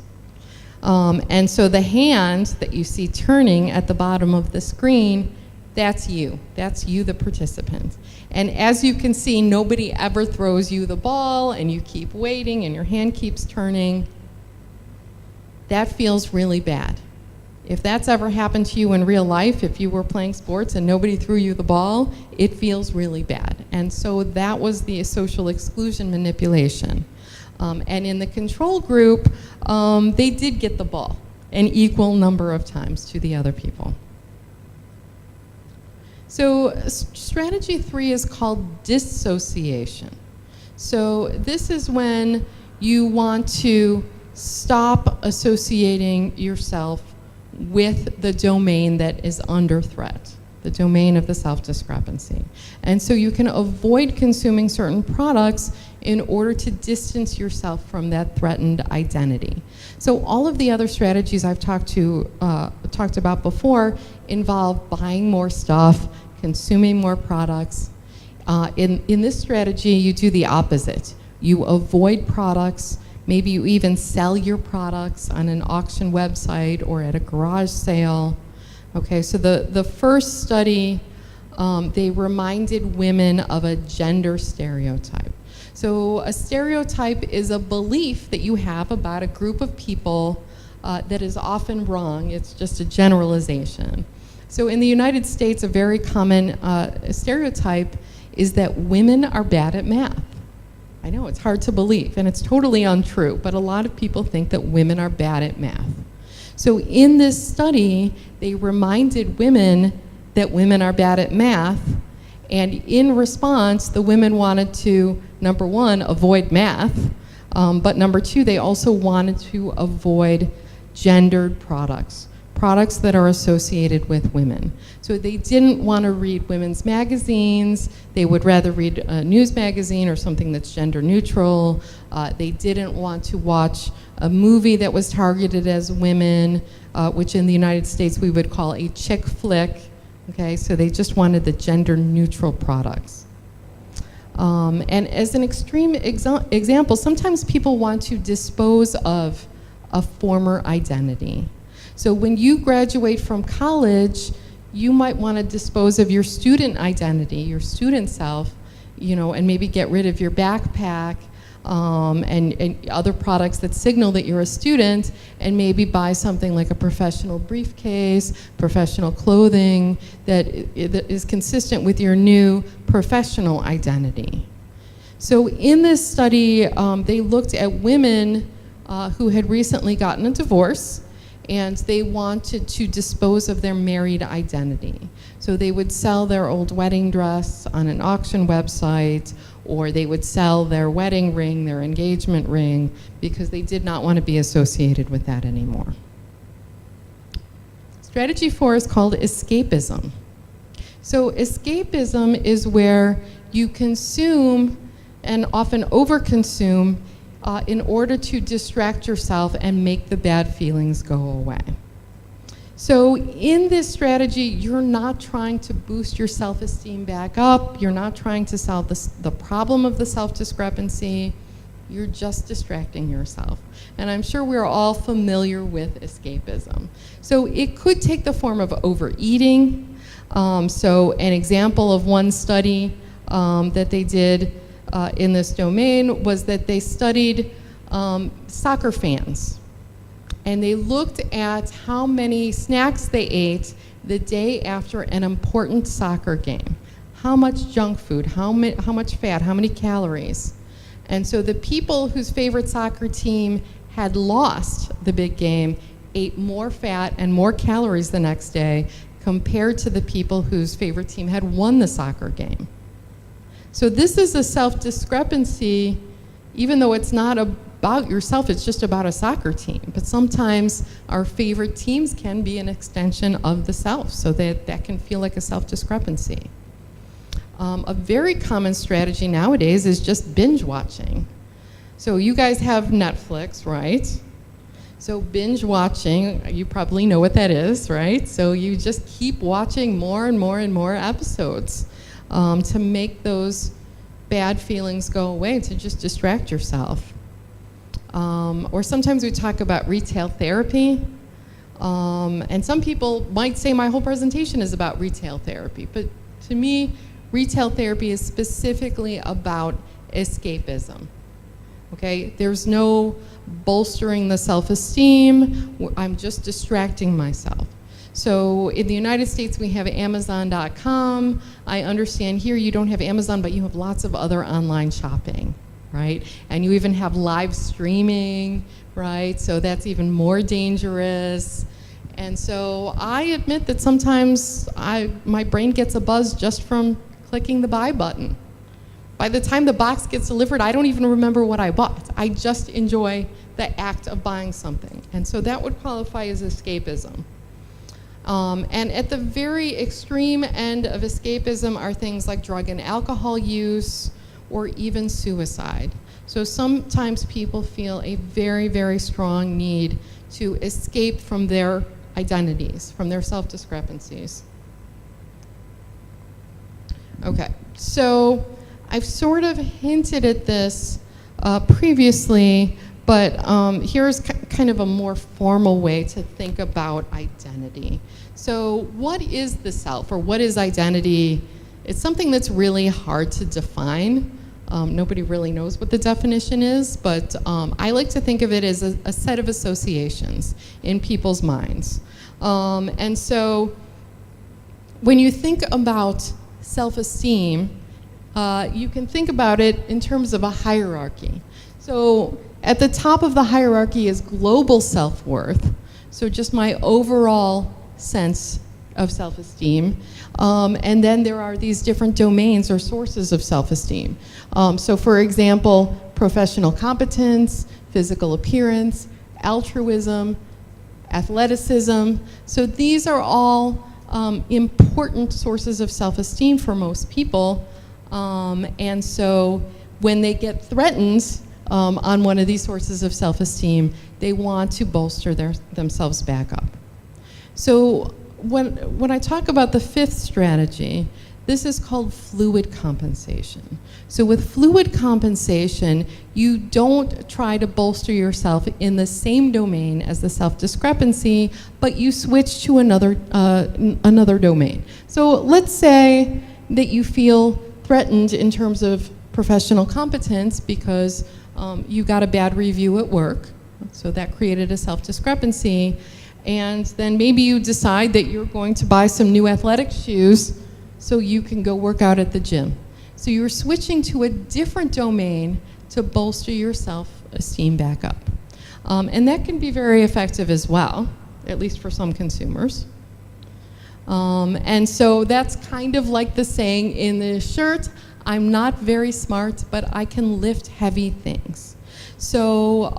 And so the hand that you see turning at the bottom of the screen, that's you. That's you, the participant. And as you can see, nobody ever throws you the ball, and you keep waiting, and your hand keeps turning. That feels really bad. If that's ever happened to you in real life, if you were playing sports and nobody threw you the ball, it feels really bad. And so that was the social exclusion manipulation. And in the control group, they did get the ball an equal number of times to the other people. So strategy 3 is called dissociation. So this is when you want to stop associating yourself with the domain that is under threat, the domain of the self-discrepancy. And so you can avoid consuming certain products in order to distance yourself from that threatened identity. So all of the other strategies I've talked about before involve buying more stuff, consuming more products. In this strategy, you do the opposite. You avoid products. Maybe you even sell your products on an auction website or at a garage sale. Okay, so the first study, they reminded women of a gender stereotype. So a stereotype is a belief that you have about a group of people that is often wrong. It's just a generalization. So in the United States, a very common stereotype is that women are bad at math. I know, it's hard to believe, and it's totally untrue, but a lot of people think that women are bad at math. So in this study, they reminded women that women are bad at math, and in response, the women wanted to, number one, avoid math, but number two, they also wanted to avoid gendered products that are associated with women. So they didn't want to read women's magazines. They would rather read a news magazine or something that's gender neutral. They didn't want to watch a movie that was targeted as women, which in the United States we would call a chick flick. Okay, so they just wanted the gender neutral products. And as an extreme example, sometimes people want to dispose of a former identity. So when you graduate from college, you might want to dispose of your student identity, your student self, and maybe get rid of your backpack and other products that signal that you're a student, and maybe buy something like a professional briefcase, professional clothing that is consistent with your new professional identity. So in this study, they looked at women who had recently gotten a divorce, and they wanted to dispose of their married identity. So they would sell their old wedding dress on an auction website, or they would sell their wedding ring, their engagement ring, because they did not want to be associated with that anymore. Strategy 4 is called escapism. So escapism is where you consume and often overconsume in order to distract yourself and make the bad feelings go away. So in this strategy, you're not trying to boost your self-esteem back up. You're not trying to solve the problem of the self-discrepancy. You're just distracting yourself. And I'm sure we're all familiar with escapism. So it could take the form of overeating. So an example of one study that they did in this domain was that they studied soccer fans. And they looked at how many snacks they ate the day after an important soccer game. How much junk food, how much fat, how many calories. And so the people whose favorite soccer team had lost the big game ate more fat and more calories the next day compared to the people whose favorite team had won the soccer game. So this is a self-discrepancy, even though it's not about yourself, it's just about a soccer team. But sometimes our favorite teams can be an extension of the self, so that can feel like a self-discrepancy. A very common strategy nowadays is just binge watching. So you guys have Netflix, right? So binge watching, you probably know what that is, right? So you just keep watching more and more and more episodes to make those bad feelings go away, to just distract yourself. Or sometimes we talk about retail therapy. And some people might say my whole presentation is about retail therapy, but to me, retail therapy is specifically about escapism. Okay, there's no bolstering the self-esteem. I'm just distracting myself. So in the United States, we have Amazon.com. I understand here you don't have Amazon, but you have lots of other online shopping, right? And you even have live streaming, right? So that's even more dangerous. And so I admit that sometimes my brain gets a buzz just from clicking the buy button. By the time the box gets delivered, I don't even remember what I bought. I just enjoy the act of buying something. And so that would qualify as escapism. And at the very extreme end of escapism are things like drug and alcohol use or even suicide. So sometimes people feel a very, very strong need to escape from their identities, from their self-discrepancies. Okay, so I've sort of hinted at this previously, but here's kind of a more formal way to think about identity. So what is the self, or what is identity? It's something that's really hard to define. Nobody really knows what the definition is, but I like to think of it as a set of associations in people's minds. And so when you think about self-esteem, you can think about it in terms of a hierarchy. So at the top of the hierarchy is global self-worth, so just my overall sense of self-esteem. And then there are these different domains or sources of self-esteem. So for example, professional competence, physical appearance, altruism, athleticism. So these are all important sources of self-esteem for most people. And so when they get threatened on one of these sources of self-esteem, they want to bolster themselves back up. So when I talk about the fifth strategy, this is called fluid compensation. So with fluid compensation, you don't try to bolster yourself in the same domain as the self-discrepancy, but you switch to another domain. So let's say that you feel threatened in terms of professional competence because you got a bad review at work, so that created a self-discrepancy, and then maybe you decide that you're going to buy some new athletic shoes so you can go work out at the gym. So you're switching to a different domain to bolster your self-esteem back up. And that can be very effective as well, at least for some consumers. And so that's kind of like the saying in the shirt, I'm not very smart, but I can lift heavy things. So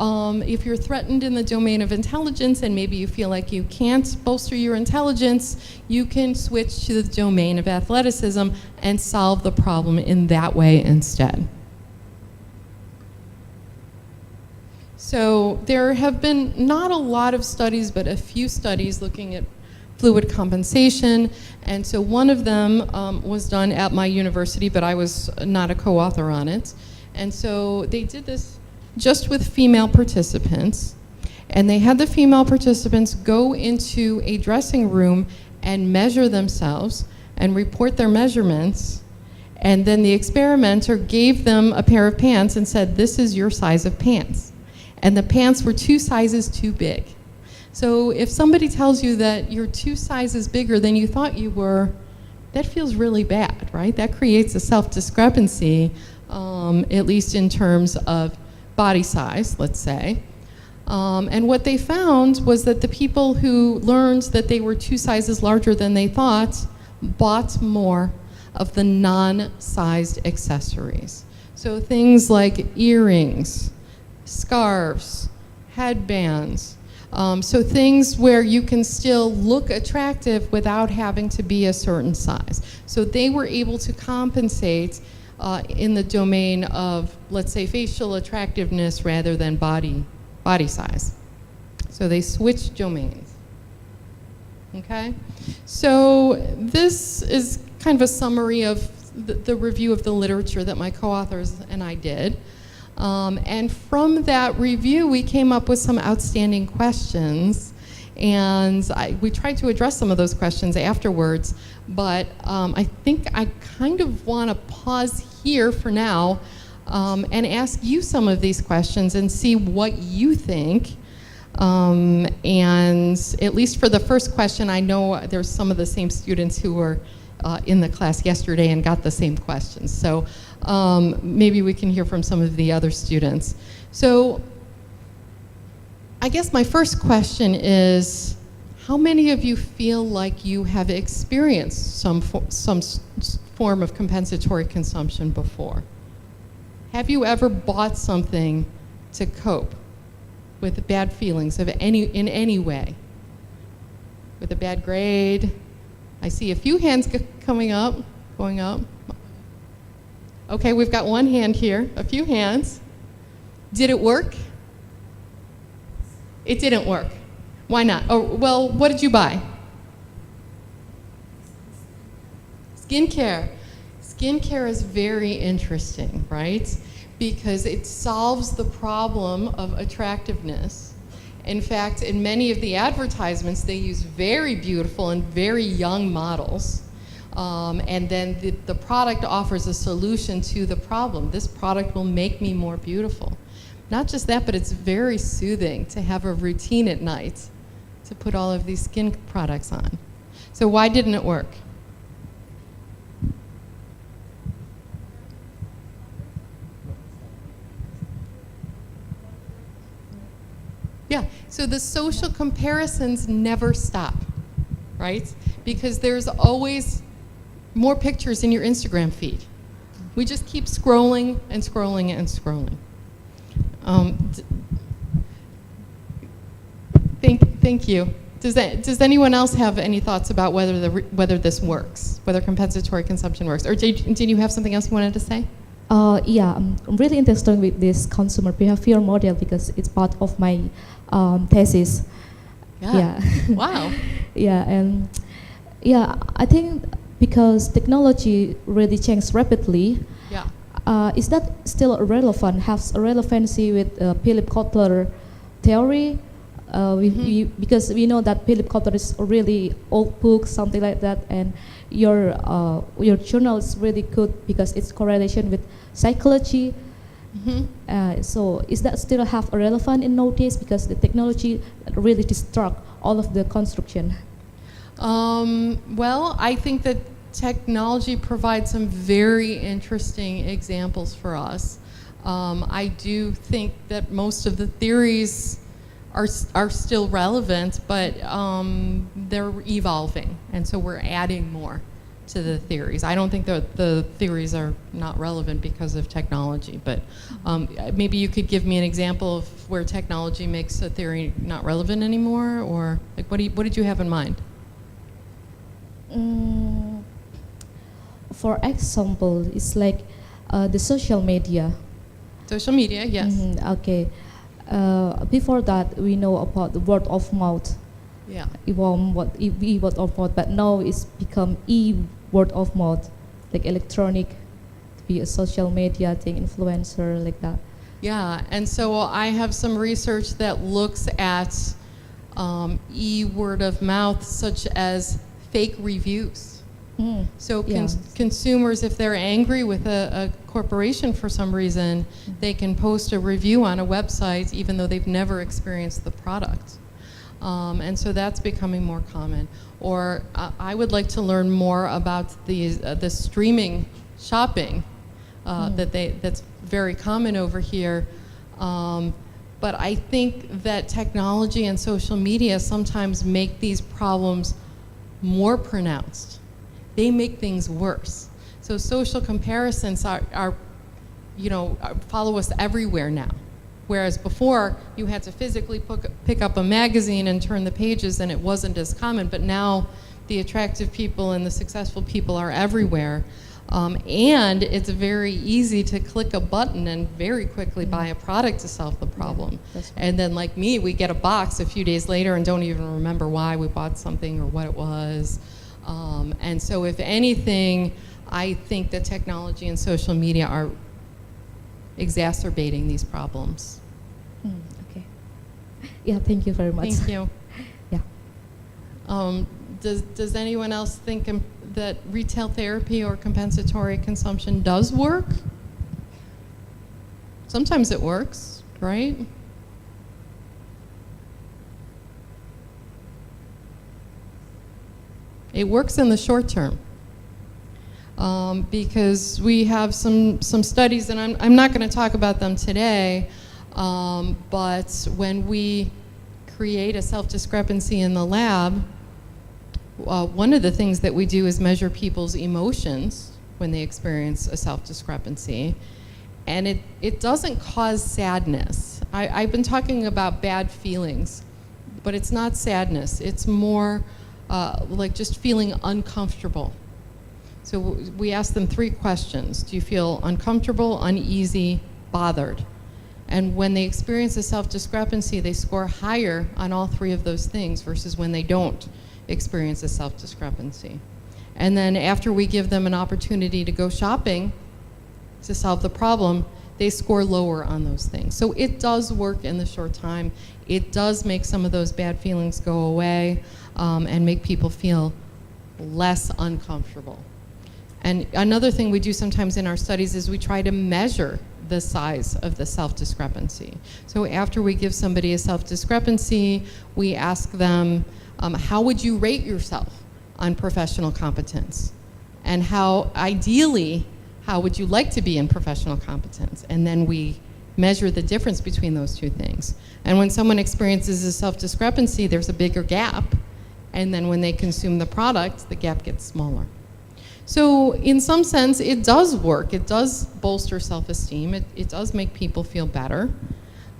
if you're threatened in the domain of intelligence and maybe you feel like you can't bolster your intelligence, you can switch to the domain of athleticism and solve the problem in that way instead. So there have been not a lot of studies, but a few studies looking at fluid compensation, and so one of them was done at my university, but I was not a co-author on it. And so they did this just with female participants, and they had the female participants go into a dressing room and measure themselves and report their measurements, and then the experimenter gave them a pair of pants and said, this is your size of pants. And the pants were 2 sizes too big. So if somebody tells you that you're 2 sizes bigger than you thought you were, that feels really bad, right? That creates a self-discrepancy, at least in terms of body size, let's say. And what they found was that the people who learned that they were 2 sizes larger than they thought bought more of the non-sized accessories. So things like earrings, scarves, headbands, So things where you can still look attractive without having to be a certain size. So they were able to compensate in the domain of, let's say, facial attractiveness rather than body size. So they switched domains. Okay? So this is kind of a summary of the review of the literature that my co-authors and I did. And from that review, we came up with some outstanding questions. And we tried to address some of those questions afterwards. But I think I kind of want to pause here for now and ask you some of these questions and see what you think. And at least for the first question, I know there's some of the same students who were in the class yesterday and got the same questions. So maybe we can hear from some of the other students. So I guess my first question is, how many of you feel like you have experienced some form of compensatory consumption before? Have you ever bought something to cope with bad feelings in any way? With a bad grade? I see a few hands going up. Okay, we've got one hand here, a few hands. Did it work? It didn't work. Why not? Oh, well, what did you buy? Skincare. Skincare is very interesting, right? Because it solves the problem of attractiveness. In fact, in many of the advertisements, they use very beautiful and very young models. And then the product offers a solution to the problem. This product will make me more beautiful. Not just that, but it's very soothing to have a routine at night to put all of these skin products on. So why didn't it work? Yeah, so the social comparisons never stop, right? Because there's always more pictures in your Instagram feed. We just keep scrolling and scrolling and scrolling. Thank you. Does anyone else have any thoughts about whether this works, whether compensatory consumption works? Or did you have something else you wanted to say? Yeah, I'm really interested with this consumer behavior model because it's part of my thesis. Yeah. Wow. Yeah, and yeah, I think because technology really changes rapidly. Yeah. Is that still relevant? Has a relevancy with Philip Kotler theory? Because we know that Philip Kotler is a really old book, something like that, and your journal is really good because it's correlation with psychology. So is that still have a relevant in nowadays because the technology really destruct all of the construction? Well, I think that technology provides some very interesting examples for us. I do think that most of the theories are still relevant, but they're evolving, and so we're adding more to the theories. I don't think that the theories are not relevant because of technology, but maybe you could give me an example of where technology makes a theory not relevant anymore, or like what did you have in mind? For example, it's like the social media. Social media, yes. Okay. Before that, we know about the word of mouth. Yeah. Word of mouth, but now it's become word of mouth, like electronic, to be a social media thing, influencer, like that. Yeah, and so I have some research that looks at word of mouth, such as fake reviews. So consumers, if they're angry with a corporation for some reason, they can post a review on a website even though they've never experienced the product. And so that's becoming more common. Or I would like to learn more about the streaming shopping that's very common over here. But I think that technology and social media sometimes make these problems more pronounced. They make things worse. So social comparisons are follow us everywhere now. Whereas before, you had to physically pick up a magazine and turn the pages, and it wasn't as common. But now, the attractive people and the successful people are everywhere. And it's very easy to click a button and very quickly buy a product to solve the problem. that's right. And then, like me, we get a box a few days later and don't even remember why we bought something or what it was. And so, if anything, I think that technology and social media are exacerbating these problems. Okay. Yeah, thank you very much. Thank you. Yeah. Does anyone else think that retail therapy or compensatory consumption does work? Sometimes it works, right? It works in the short term. Because we have some studies, and I'm not going to talk about them today, but when we create a self-discrepancy in the lab, one of the things that we do is measure people's emotions when they experience a self-discrepancy, and it doesn't cause sadness. I've been talking about bad feelings, but it's not sadness. It's more like just feeling uncomfortable. So we ask them 3 questions. Do you feel uncomfortable, uneasy, bothered? And when they experience a self-discrepancy, they score higher on all 3 of those things versus when they don't experience a self-discrepancy. And then after we give them an opportunity to go shopping to solve the problem, they score lower on those things. So it does work in the short time. It does make some of those bad feelings go away and make people feel less uncomfortable. And another thing we do sometimes in our studies is we try to measure the size of the self-discrepancy. So after we give somebody a self-discrepancy, we ask them, how would you rate yourself on professional competence? And how, ideally, how would you like to be in professional competence? And then we measure the difference between those 2 things. And when someone experiences a self-discrepancy, there's a bigger gap. And then when they consume the product, the gap gets smaller. So in some sense, it does work. It does bolster self-esteem. It does make people feel better.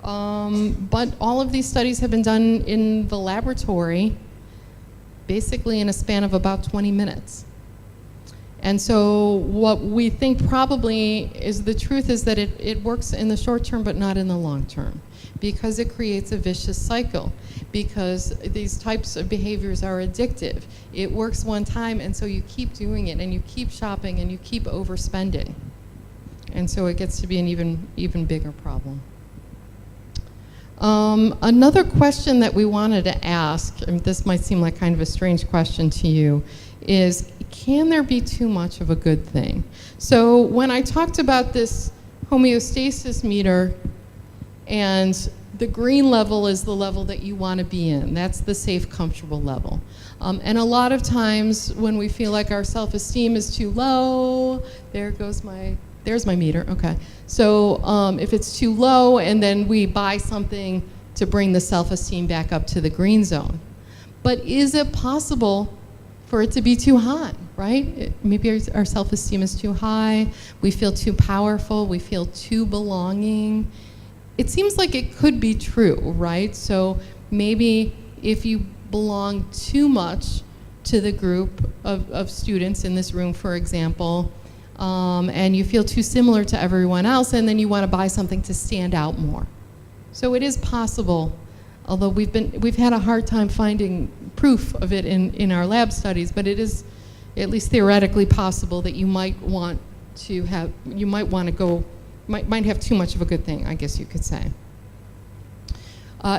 But all of these studies have been done in the laboratory, basically in a span of about 20 minutes. And so what we think probably is the truth is that it works in the short term, but not in the long term, because it creates a vicious cycle, because these types of behaviors are addictive. It works one time, and so you keep doing it, and you keep shopping, and you keep overspending. And so it gets to be an even bigger problem. Another question that we wanted to ask, and this might seem like kind of a strange question to you, is can there be too much of a good thing? So when I talked about this homeostasis meter, and the green level is the level that you want to be in. That's the safe, comfortable level. And a lot of times when we feel like our self-esteem is too low, there's my meter, okay. So if it's too low, and then we buy something to bring the self-esteem back up to the green zone. But is it possible for it to be too high, right? Maybe our self-esteem is too high, we feel too powerful, we feel too belonging. It seems like it could be true, right? So maybe if you belong too much to the group of students in this room, for example, and you feel too similar to everyone else, and then you want to buy something to stand out more. So it is possible, although we've had a hard time finding proof of it in our lab studies, but it is at least theoretically possible that you might want to have, might have too much of a good thing, I guess you could say.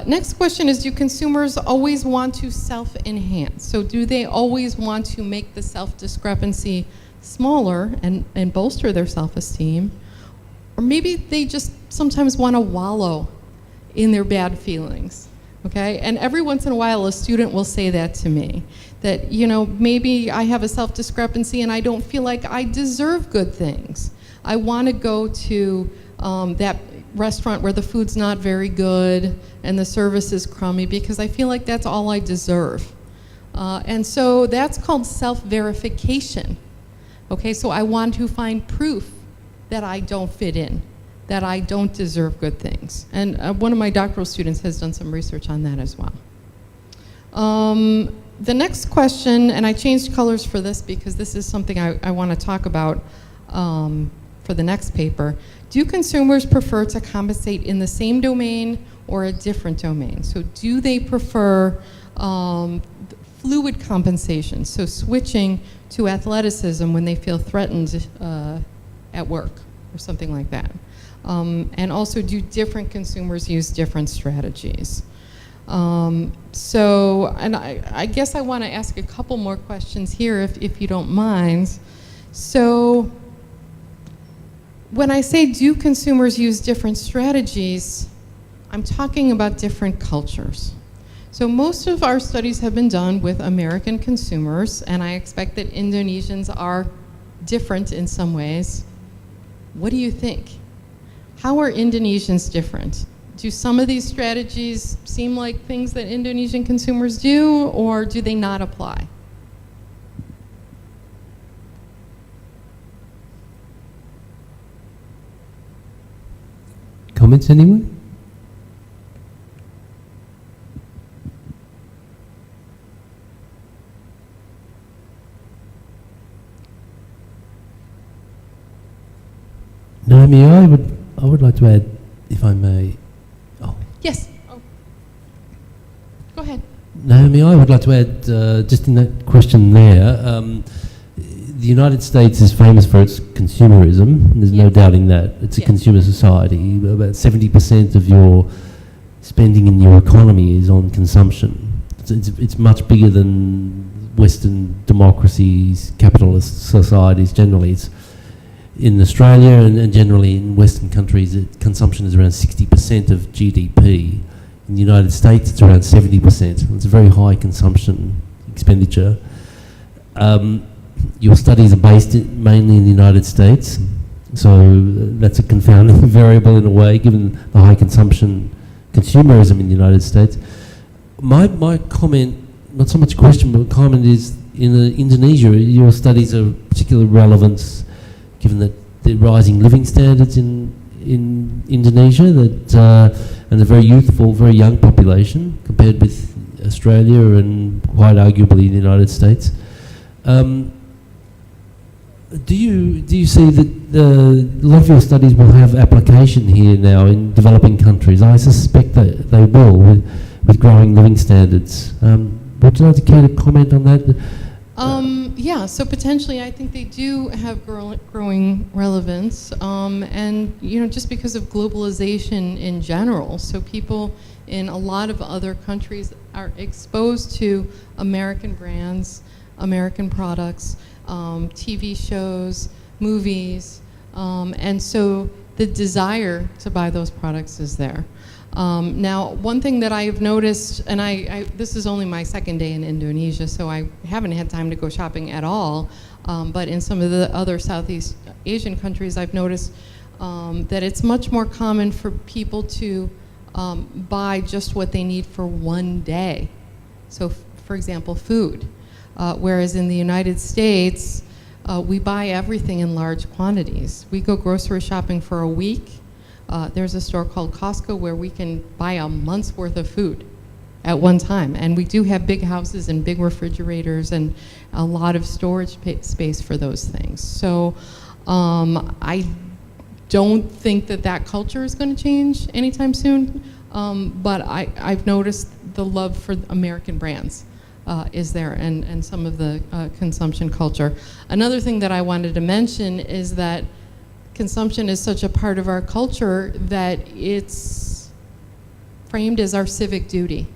Next question is, do consumers always want to self-enhance? So do they always want to make the self-discrepancy smaller and bolster their self-esteem? Or maybe they just sometimes want to wallow in their bad feelings, okay? And every once in a while, a student will say that to me, that, you know, maybe I have a self-discrepancy and I don't feel like I deserve good things. I want to go to that restaurant where the food's not very good and the service is crummy because I feel like that's all I deserve. And so that's called self-verification. Okay, so I want to find proof that I don't fit in, that I don't deserve good things. And one of my doctoral students has done some research on that as well. The next question, and I changed colors for this because this is something I want to talk about for the next paper. Do consumers prefer to compensate in the same domain or a different domain? So do they prefer fluid compensation, so switching to athleticism when they feel threatened at work or something like that? And also, do different consumers use different strategies? And I guess I want to ask a couple more questions here, if you don't mind. So, when I say do consumers use different strategies, I'm talking about different cultures. So most of our studies have been done with American consumers, and I expect that Indonesians are different in some ways. What do you think? How are Indonesians different? Do some of these strategies seem like things that Indonesian consumers do, or do they not apply? Comments, anyone? Naomi, I would like to add, if I may. Oh. Yes. Oh. Go ahead. Naomi, I would like to add, just in that question there, the United States is famous for its consumerism. There's no doubting that. It's a consumer society. About 70% of your spending in your economy is on consumption. It's much bigger than Western democracies, capitalist societies generally. It's in Australia and generally in Western countries, consumption is around 60% of GDP. In the United States, it's around 70%. It's a very high consumption expenditure. Your studies are based mainly in the United States, so that's a confounding variable in a way, given the high consumption, consumerism in the United States. My comment, not so much question, but comment is, in Indonesia, your studies are of particular relevance, given that the rising living standards in Indonesia, and a very youthful, very young population compared with Australia and quite arguably the United States. Do you see that a lot of your studies will have application here now in developing countries? I suspect that they will, with growing living standards. Would you like to care to comment on that? Yeah, so potentially I think they do have growing relevance, and just because of globalization in general, so people in a lot of other countries are exposed to American brands, American products, TV shows, movies, and so the desire to buy those products is there. Now, one thing that I've noticed, and this is only my second day in Indonesia, so I haven't had time to go shopping at all, but in some of the other Southeast Asian countries, I've noticed that it's much more common for people to buy just what they need for one day. So, for example, food. Whereas in the United States, we buy everything in large quantities. We go grocery shopping for a week. There's a store called Costco where we can buy a month's worth of food at one time. And we do have big houses and big refrigerators and a lot of storage space for those things. So I don't think that culture is going to change anytime soon, but I've noticed the love for American brands is there, and some of the consumption culture. Another thing that I wanted to mention is that consumption is such a part of our culture that it's framed as our civic duty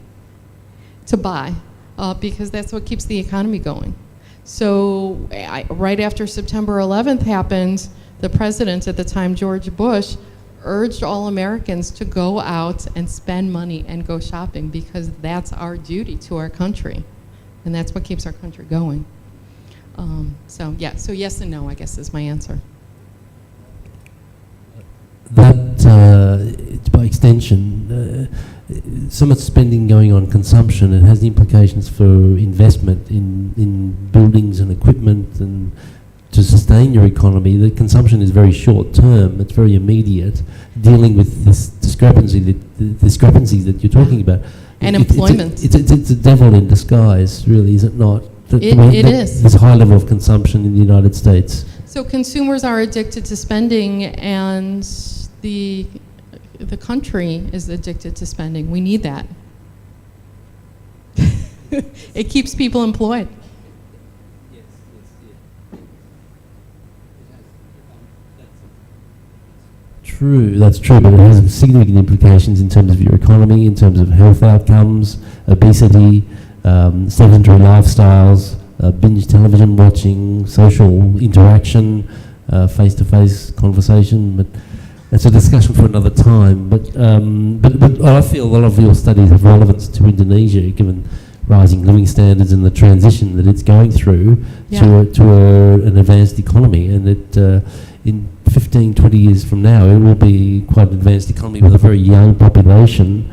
to buy, because that's what keeps the economy going. So right after September 11th happened, the president at the time, George Bush, urged all Americans to go out and spend money and go shopping, because that's our duty to our country. And that's what keeps our country going. So yes and no, I guess, is my answer. That, by extension, so much spending going on consumption, it has implications for investment in buildings and equipment and to sustain your economy, the consumption is very short term, it's very immediate, dealing with this discrepancies that you're talking about. And employment. It's a devil in disguise, really, is it not? It is. There's a high level of consumption in the United States. So consumers are addicted to spending, and the country is addicted to spending. We need that. It keeps people employed. True, that's true, but it has significant implications in terms of your economy, in terms of health outcomes, obesity, sedentary lifestyles, binge television watching, social interaction, face-to-face conversation. But that's a discussion for another time. But I feel a lot of your studies have relevance to Indonesia, given rising living standards and the transition that it's going through to an advanced economy, and that in 15, 20 years from now, it will be quite an advanced economy with a very young population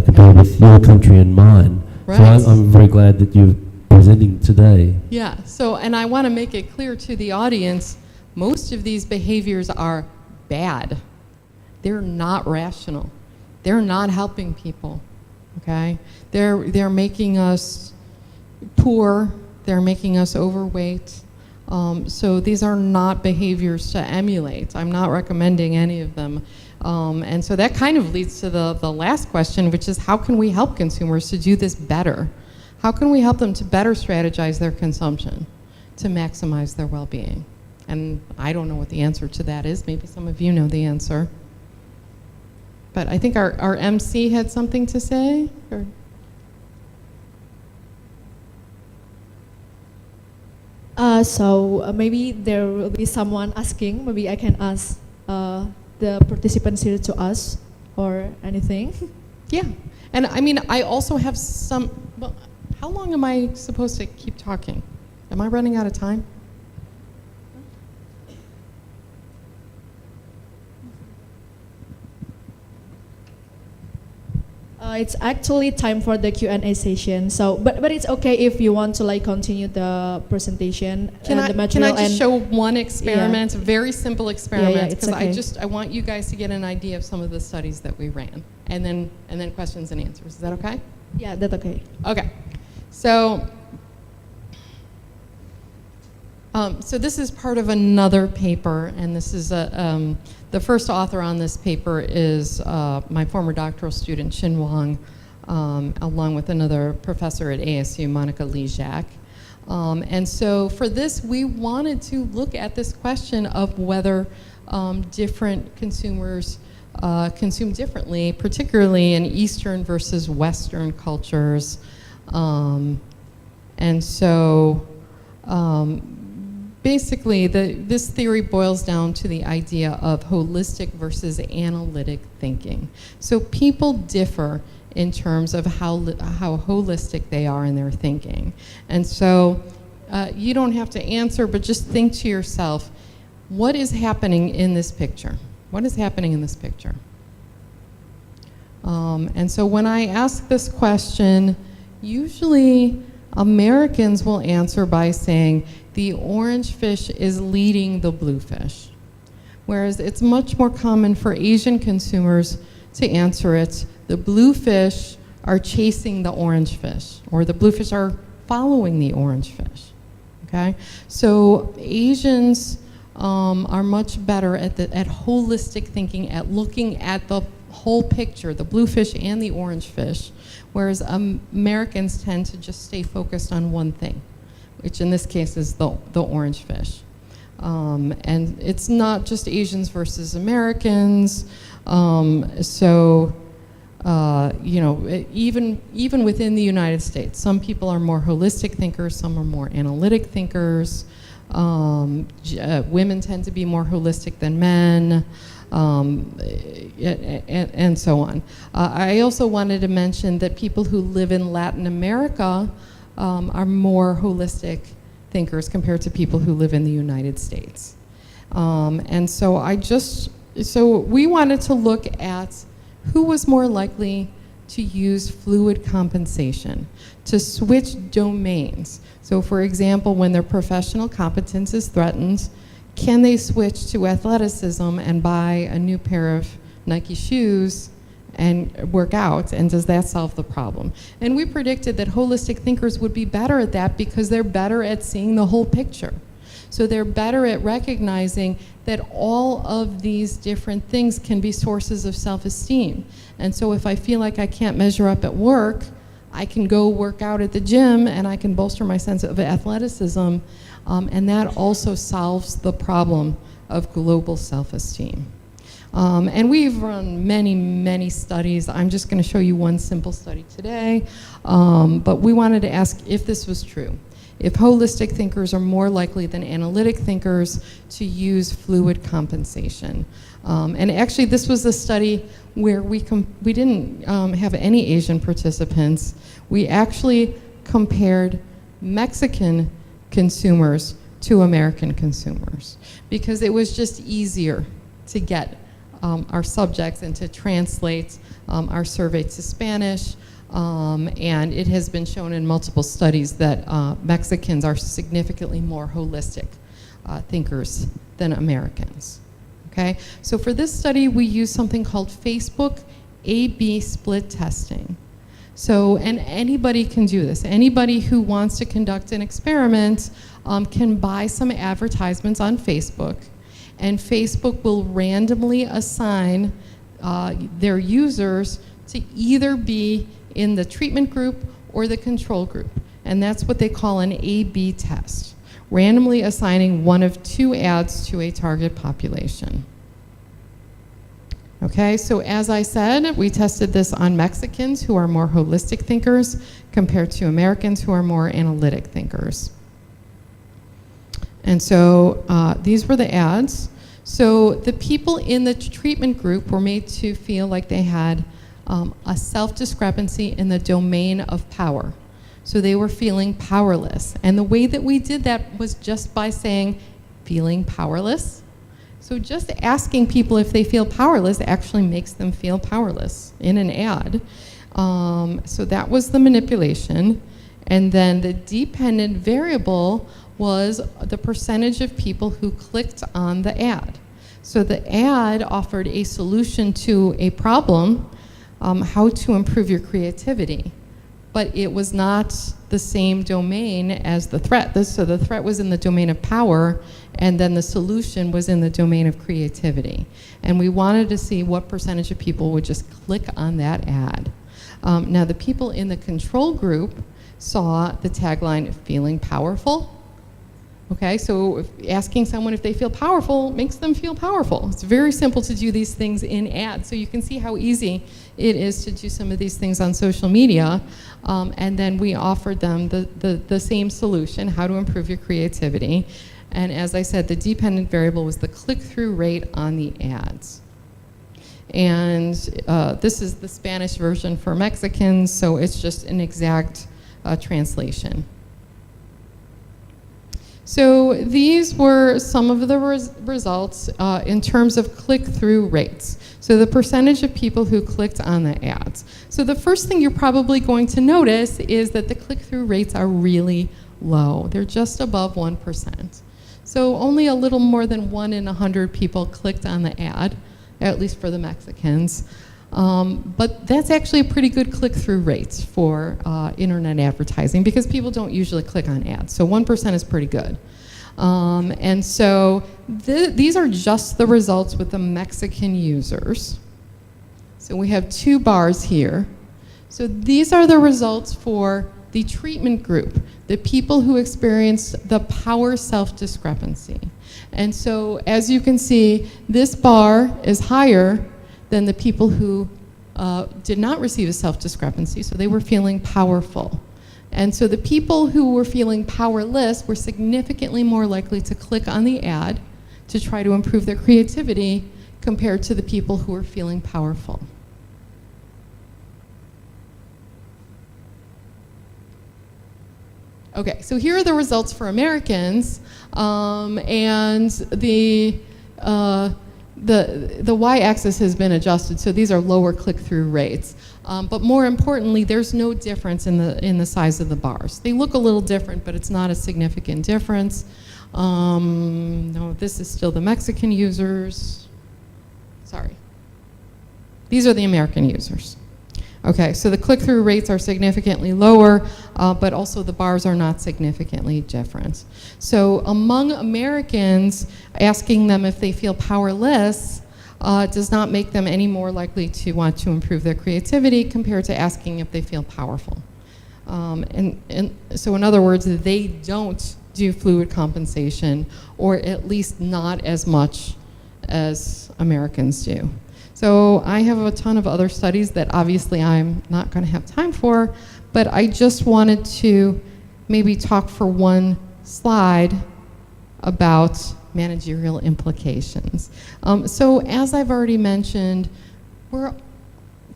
compared with your country and mine. Right. So I'm very glad that you're presenting today. Yeah, so, and I want to make it clear to the audience, most of these behaviors are bad. They're not rational. They're not helping people, okay? They're making us poor. They're making us overweight. So these are not behaviors to emulate. I'm not recommending any of them. And so that kind of leads to the last question, which is how can we help consumers to do this better? How can we help them to better strategize their consumption to maximize their well-being? And I don't know what the answer to that is. Maybe some of you know the answer. But I think our MC had something to say. Or? So maybe there will be someone asking. Maybe I can ask the participants here to ask or anything. Yeah, and I mean, I also have some, well, how long am I supposed to keep talking? Am I running out of time? It's actually time for the Q&A session. So, but it's okay if you want to like continue the presentation. Can I the material just show one experiment, a very simple experiment, it's because okay. I want you guys to get an idea of some of the studies that we ran, and then questions and answers. Is that okay? Yeah, that's okay. Okay, so so this is part of another paper, and this is the first author on this paper is my former doctoral student, Xin Wang, along with another professor at ASU, Monica Lejak. And so for this, we wanted to look at this question of whether different consumers consume differently, particularly in Eastern versus Western cultures. And so basically, this theory boils down to the idea of holistic versus analytic thinking. So people differ in terms of how holistic they are in their thinking. And so you don't have to answer, but just think to yourself, what is happening in this picture? What is happening in this picture? And so when I ask this question, usually Americans will answer by saying, the orange fish is leading the blue fish. Whereas it's much more common for Asian consumers to answer it, the blue fish are chasing the orange fish, or the blue fish are following the orange fish, okay? So Asians are much better at holistic thinking, at looking at the whole picture, the blue fish and the orange fish, whereas Americans tend to just stay focused on one thing, which in this case is the orange fish. And it's not just Asians versus Americans. So, you know, even within the United States, some people are more holistic thinkers, some are more analytic thinkers. Women tend to be more holistic than men, and so on. I also wanted to mention that people who live in Latin America are more holistic thinkers compared to people who live in the United States. And so so we wanted to look at who was more likely to use fluid compensation, to switch domains. So for example, when their professional competence is threatened, can they switch to athleticism and buy a new pair of Nike shoes and work out, and does that solve the problem? And we predicted that holistic thinkers would be better at that because they're better at seeing the whole picture. So they're better at recognizing that all of these different things can be sources of self-esteem. And so if I feel like I can't measure up at work, I can go work out at the gym and I can bolster my sense of athleticism, and that also solves the problem of global self-esteem. And we've run many, many studies. I'm just going to show you one simple study today, but we wanted to ask if this was true. If holistic thinkers are more likely than analytic thinkers to use fluid compensation. And actually this was a study where we didn't have any Asian participants. We actually compared Mexican consumers to American consumers because it was just easier to get our subjects and to translate our survey to Spanish. And it has been shown in multiple studies that Mexicans are significantly more holistic thinkers than Americans. Okay, so for this study we use something called Facebook A/B split testing. So, and anybody can do this. Anybody who wants to conduct an experiment can buy some advertisements on Facebook, and Facebook will randomly assign their users to either be in the treatment group or the control group. And that's what they call an A/B test, randomly assigning one of two ads to a target population. Okay, so as I said, we tested this on Mexicans who are more holistic thinkers compared to Americans who are more analytic thinkers. And so these were the ads. So the people in the treatment group were made to feel like they had a self-discrepancy in the domain of power. So they were feeling powerless. And the way that we did that was just by saying, feeling powerless. So just asking people if they feel powerless actually makes them feel powerless in an ad. So that was the manipulation. And then the dependent variable was the percentage of people who clicked on the ad. So the ad offered a solution to a problem, how to improve your creativity. But it was not the same domain as the threat. So the threat was in the domain of power, and then the solution was in the domain of creativity. And we wanted to see what percentage of people would just click on that ad. Now the people in the control group saw the tagline, feeling powerful. Okay, so asking someone if they feel powerful makes them feel powerful. It's very simple to do these things in ads. So you can see how easy it is to do some of these things on social media. And then we offered them the same solution, how to improve your creativity. And as I said, the dependent variable was the click-through rate on the ads. And this is the Spanish version for Mexicans, so it's just an exact translation. So these were some of the results in terms of click-through rates. So the percentage of people who clicked on the ads. So the first thing you're probably going to notice is that the click-through rates are really low. They're just above 1%. So only a little more than 1 in 100 people clicked on the ad, at least for the Mexicans. But that's actually a pretty good click-through rate for internet advertising because people don't usually click on ads. So 1% is pretty good. And so these are just the results with the Mexican users. So we have 2 bars here. So these are the results for the treatment group, the people who experienced the power self-discrepancy. And so as you can see, this bar is higher than the people who did not receive a self-discrepancy, so they were feeling powerful. And so the people who were feeling powerless were significantly more likely to click on the ad to try to improve their creativity compared to the people who were feeling powerful. Okay, so here are the results for Americans, and the the y-axis has been adjusted, so these are lower click-through rates. But more importantly, there's no difference in the size of the bars. They look a little different, but it's not a significant difference. No, this is still the Mexican users. Sorry. These are the American users. Okay, so the click-through rates are significantly lower, but also the bars are not significantly different. So among Americans, asking them if they feel powerless does not make them any more likely to want to improve their creativity compared to asking if they feel powerful. And so in other words, they don't do fluid compensation, or at least not as much as Americans do. So I have a ton of other studies that obviously I'm not going to have time for, but I just wanted to maybe talk for one slide about managerial implications. So as I've already mentioned, we're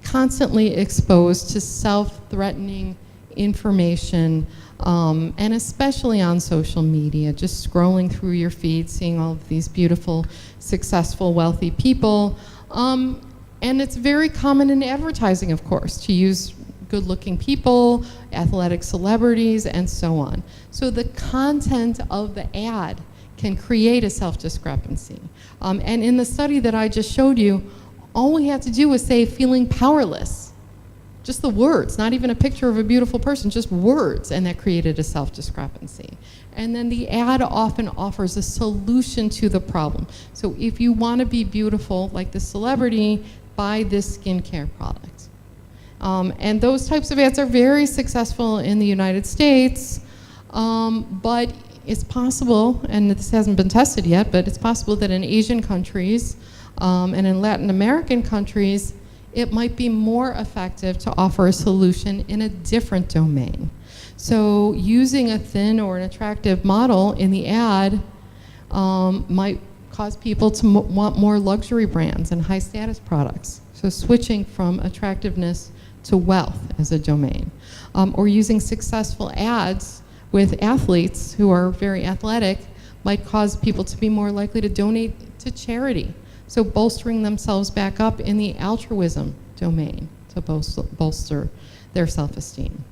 constantly exposed to self-threatening information, and especially on social media, just scrolling through your feed, seeing all of these beautiful, successful, wealthy people. And it's very common in advertising, of course, to use good-looking people, athletic celebrities, and so on. So the content of the ad can create a self-discrepancy. And in the study that I just showed you, all we had to do was say feeling powerless. Just the words, not even a picture of a beautiful person, just words, and that created a self-discrepancy. And then the ad often offers a solution to the problem. So if you want to be beautiful like the celebrity, buy this skincare product. And those types of ads are very successful in the United States, but it's possible, and this hasn't been tested yet, but it's possible that in Asian countries and in Latin American countries, it might be more effective to offer a solution in a different domain. So using a thin or an attractive model in the ad might cause people to want more luxury brands and high status products. So switching from attractiveness to wealth as a domain. Or using successful ads with athletes who are very athletic might cause people to be more likely to donate to charity. So bolstering themselves back up in the altruism domain to bolster their self-esteem.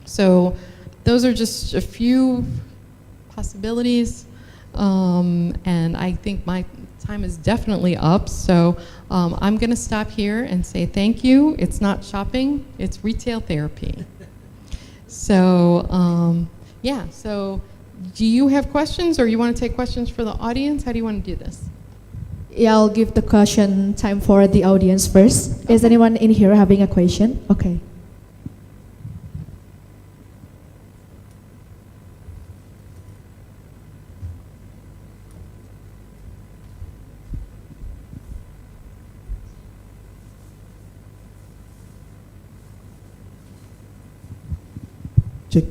So those are just a few possibilities, and I think my time is definitely up, so I'm going to stop here and say thank you. It's not shopping, it's retail therapy. So yeah, so do you have questions, or you want to take questions for the audience? How do you want to do this? Yeah, I'll give the question time for the audience first. Is anyone in here having a question? Okay. Check.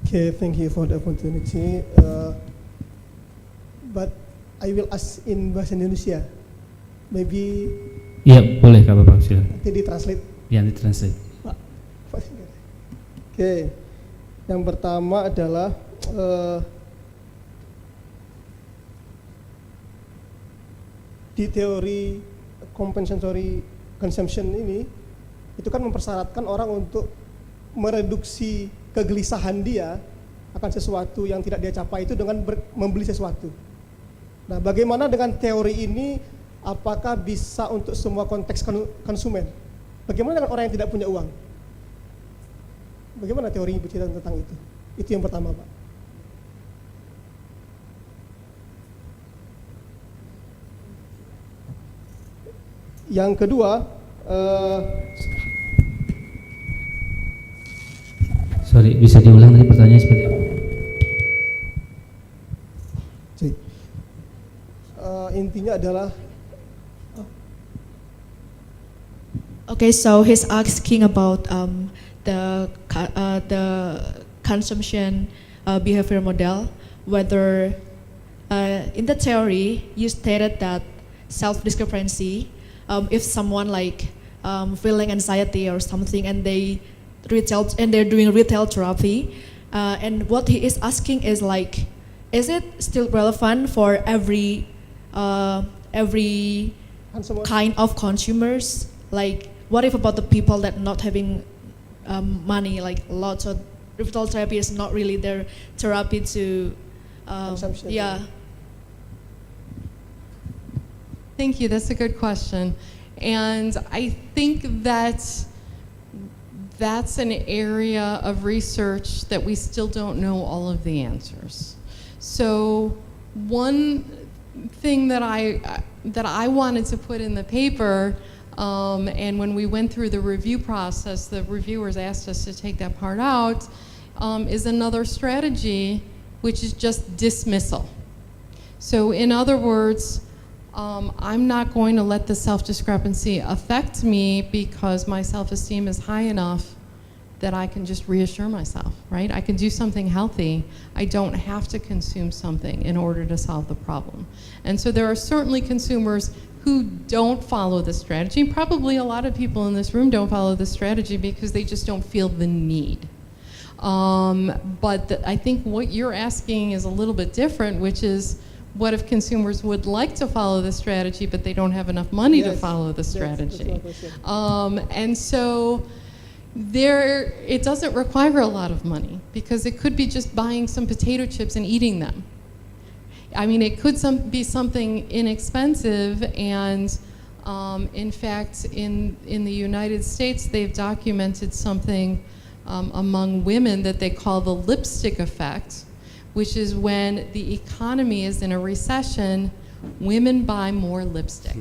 Okay, thank you for the opportunity. But I will ask in bahasa Indonesia. Maybe. Iya, boleh Kak Bapak, silakan. Nanti di-translate. Ya, di-translate. Oke, yang pertama adalah di teori compensatory consumption ini, itu kan mempersyaratkan orang untuk mereduksi kegelisahan dia akan sesuatu yang tidak dia capai itu dengan membeli sesuatu. Nah, bagaimana dengan teori ini? Apakah bisa untuk semua konteks konsumen? Bagaimana dengan orang yang tidak punya uang? Bagaimana teori bercerita tentang itu? Itu yang pertama, Pak. Yang kedua, Sorry, bisa diulang tadi pertanyaannya seperti apa? Intinya adalah Okay, so he's asking about the consumption behavior model, whether in the theory you stated that self-discrepancy, if someone like feeling anxiety or something and they retail, and they're doing retail therapy. And what he is asking is like, is it still relevant for every Consumer. kind of consumers? Like, what if about the people that not having money, like lots of retail therapy is not really their therapy to, Consumption. yeah. Thank you. That's a good question. And I think that that's an area of research that we still don't know all of the answers. So one thing that I wanted to put in the paper, and when we went through the review process, the reviewers asked us to take that part out, is another strategy, which is just dismissal. So in other words, I'm not going to let the self-discrepancy affect me because my self-esteem is high enough that I can just reassure myself, right? I can do something healthy. I don't have to consume something in order to solve the problem. And so there are certainly consumers who don't follow this strategy. Probably a lot of people in this room don't follow this strategy because they just don't feel the need. I think what you're asking is a little bit different, which is, what if consumers would like to follow the strategy, but they don't have enough money to Yes, follow the that's strategy? my question. And so it doesn't require a lot of money because it could be just buying some potato chips and eating them. I mean, it could be something inexpensive, and in fact, in the United States, they've documented something among women that they call the lipstick effect, which is when the economy is in a recession, women buy more lipstick.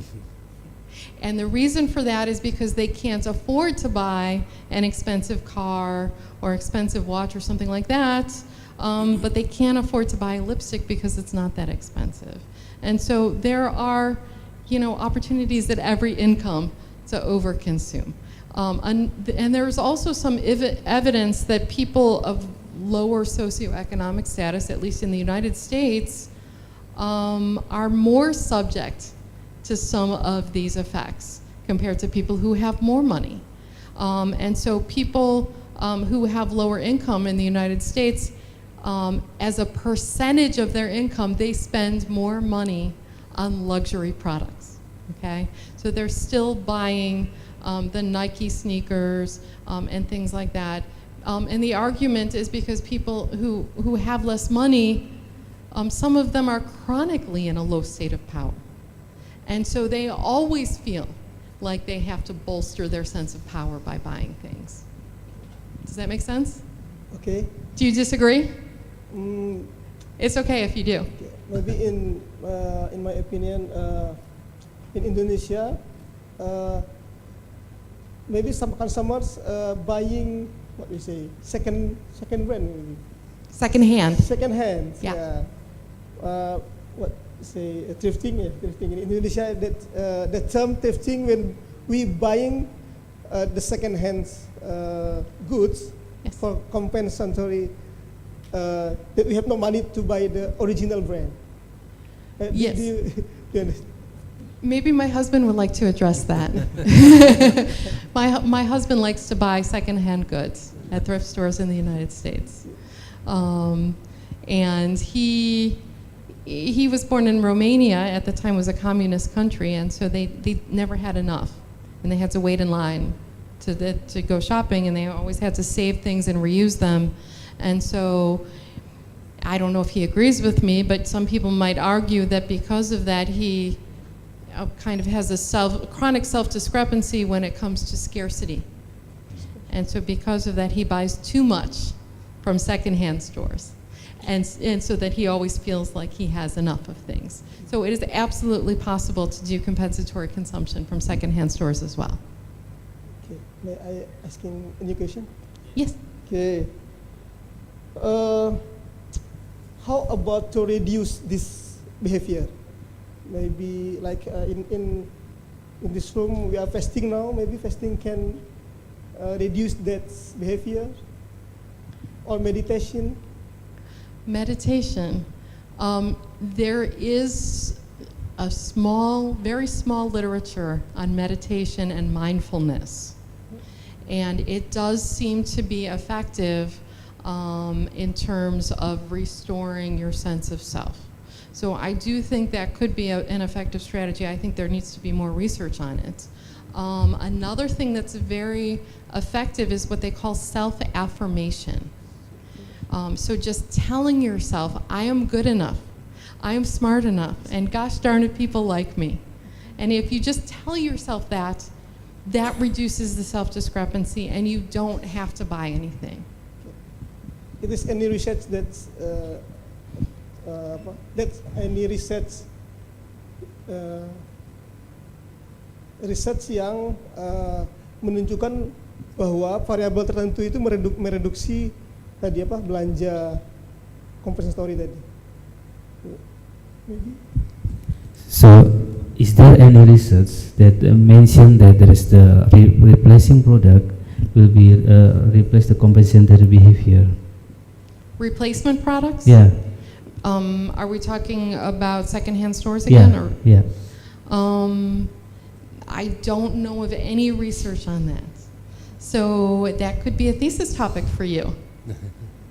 And the reason for that is because they can't afford to buy an expensive car or expensive watch or something like that, but they can't afford to buy lipstick because it's not that expensive. And so there are, opportunities at every income to overconsume. And there's also some evidence that people of lower socioeconomic status, at least in the United States, are more subject to some of these effects compared to people who have more money. And so people who have lower income in the United States, as a percentage of their income, they spend more money on luxury products, okay? So they're still buying the Nike sneakers and things like that. And the argument is because people who have less money, some of them are chronically in a low state of power. And so they always feel like they have to bolster their sense of power by buying things. Does that make sense? Okay. Do you disagree? Mm, It's okay if you do. okay. Maybe in my opinion, in Indonesia, maybe some consumers buying what we say second brand, maybe. Second hand. Second hand. Yeah. What say thrifting? Yeah, thrifting in Indonesia. That the term thrifting, when we buying the second hand goods Yes. for compensatory that we have no money to buy the original brand. Yes. Do you understand? Maybe my husband would like to address that. My husband likes to buy secondhand goods at thrift stores in the United States. And he was born in Romania, at the time was a communist country, and so they never had enough. And they had to wait in line to go shopping, and they always had to save things and reuse them. And so I don't know if he agrees with me, but some people might argue that because of that, he kind of has a chronic self-discrepancy when it comes to scarcity. And so because of that, he buys too much from secondhand stores. And so that he always feels like he has enough of things. So it is absolutely possible to do compensatory consumption from secondhand stores as well. Okay. May I asking a new question? Yes. Okay. How about to reduce this behavior? Maybe like in this room we are fasting now. Maybe fasting can reduce that behavior, or meditation. Meditation. There is a very small literature on meditation and mindfulness. And it does seem to be effective in terms of restoring your sense of self. So I do think that could be an effective strategy. I think there needs to be more research on it. Another thing that's very effective is what they call self-affirmation. So just telling yourself, I am good enough, I am smart enough, and gosh darn it, people like me. And if you just tell yourself that, that reduces the self-discrepancy and you don't have to buy anything. It is any research that's any research yang menunjukkan bahwa variabel tertentu itu mereduksi tadi apa belanja compensatory tadi. Maybe. So, is there any research that mention that there is the replacing product will be replace the compensatory behavior? Replacement products? Yeah. Are we talking about secondhand stores again? Yeah. Or? Yeah. I don't know of any research on that. So that could be a thesis topic for you.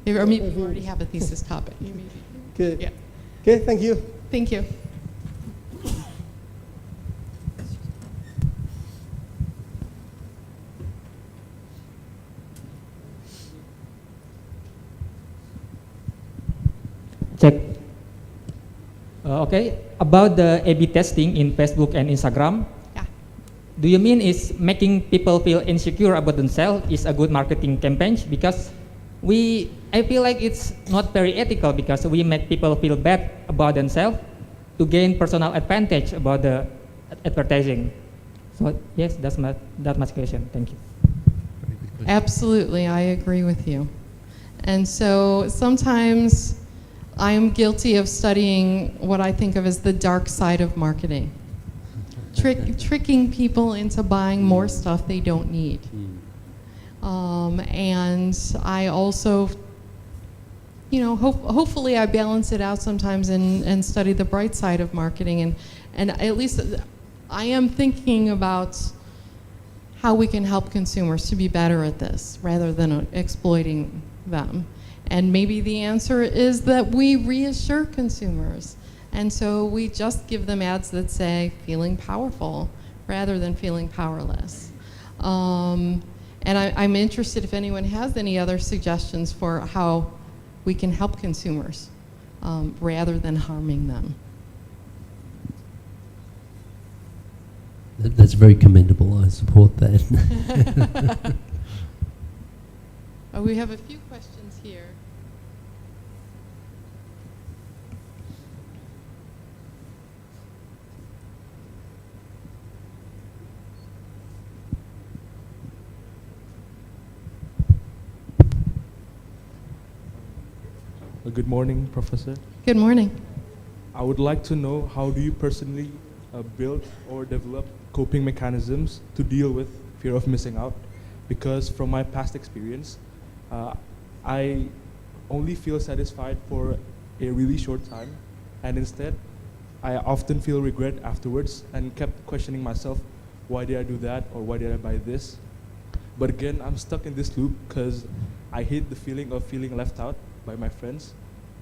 Or maybe you already have a thesis topic. Okay. Yeah. Okay, thank you. Thank you. Check. Okay, about the A/B testing in Facebook and Instagram. Yeah. Do you mean is making people feel insecure about themselves is a good marketing campaign? Because I feel like it's not very ethical because we make people feel bad about themselves to gain personal advantage about the advertising. So yes, that's my question. Thank you. Absolutely, I agree with you. And so sometimes I am guilty of studying what I think of as the dark side of marketing. Tricking people into buying more stuff they don't need. And I also, hopefully I balance it out sometimes and study the bright side of marketing. And at least I am thinking about how we can help consumers to be better at this rather than exploiting them. And maybe the answer is that we reassure consumers. And so we just give them ads that say, feeling powerful, rather than feeling powerless. And I'm interested if anyone has any other suggestions for how we can help consumers rather than harming them. That's very commendable. I support that. We have a few questions here. Good morning, Professor. Good morning. I would like to know, how do you personally build or develop coping mechanisms to deal with fear of missing out? Because from my past experience, I only feel satisfied for a really short time, and instead I often feel regret afterwards and kept questioning myself, why did I do that, or why did I buy this? But again, I'm stuck in this loop because I hate the feeling of feeling left out by my friends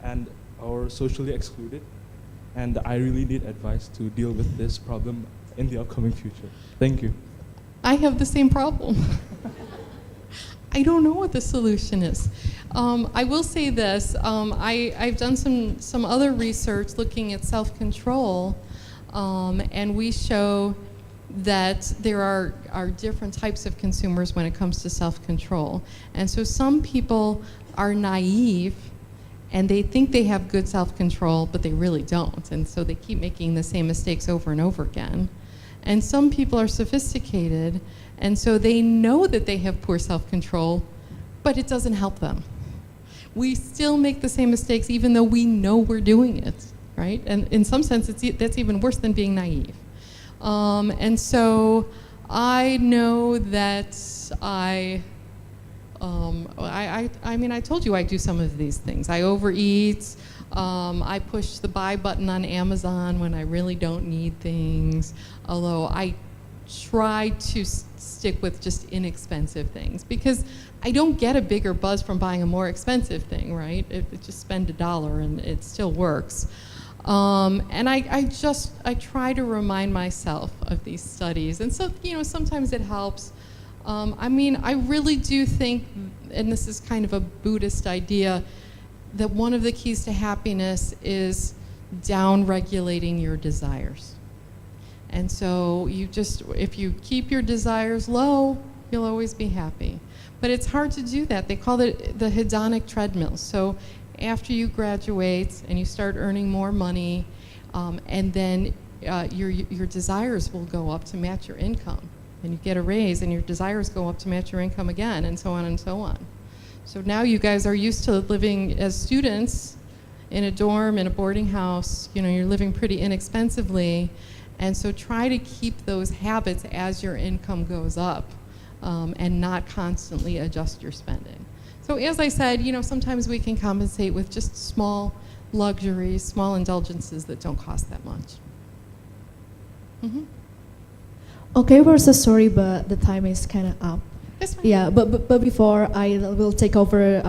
and or socially excluded, and I really need advice to deal with this problem in the upcoming future. Thank you. I have the same problem. I don't know what the solution is. I will say this, I've done some other research looking at self-control, and we show that there are different types of consumers when it comes to self-control. And so some people are naive and they think they have good self-control, but they really don't. And so they keep making the same mistakes over and over again. And some people are sophisticated, and so they know that they have poor self-control, but it doesn't help them. We still make the same mistakes even though we know we're doing it, right? And in some sense, that's even worse than being naive. And so I know that I mean, I told you I do some of these things. I overeat. I push the buy button on Amazon when I really don't need things. Although I try to stick with just inexpensive things, because I don't get a bigger buzz from buying a more expensive thing, right? It just spend $1 and it still works. And I try to remind myself of these studies, and so sometimes it helps. I mean, I really do think, and this is kind of a Buddhist idea, that one of the keys to happiness is down-regulating your desires. And so if you keep your desires low, you'll always be happy. But it's hard to do that. They call it the hedonic treadmill. So after you graduate and you start earning more money, and then your desires will go up to match your income. And you get a raise and your desires go up to match your income again, and so on and so on. So now you guys are used to living as students in a dorm, in a boarding house. You're living pretty inexpensively. And so try to keep those habits as your income goes up, and not constantly adjust your spending. So as I said, sometimes we can compensate with just small luxuries, small indulgences that don't cost that much. Mm-hmm. Okay, we're so sorry, but the time is kind of up. That's fine. Yeah, but before I will take over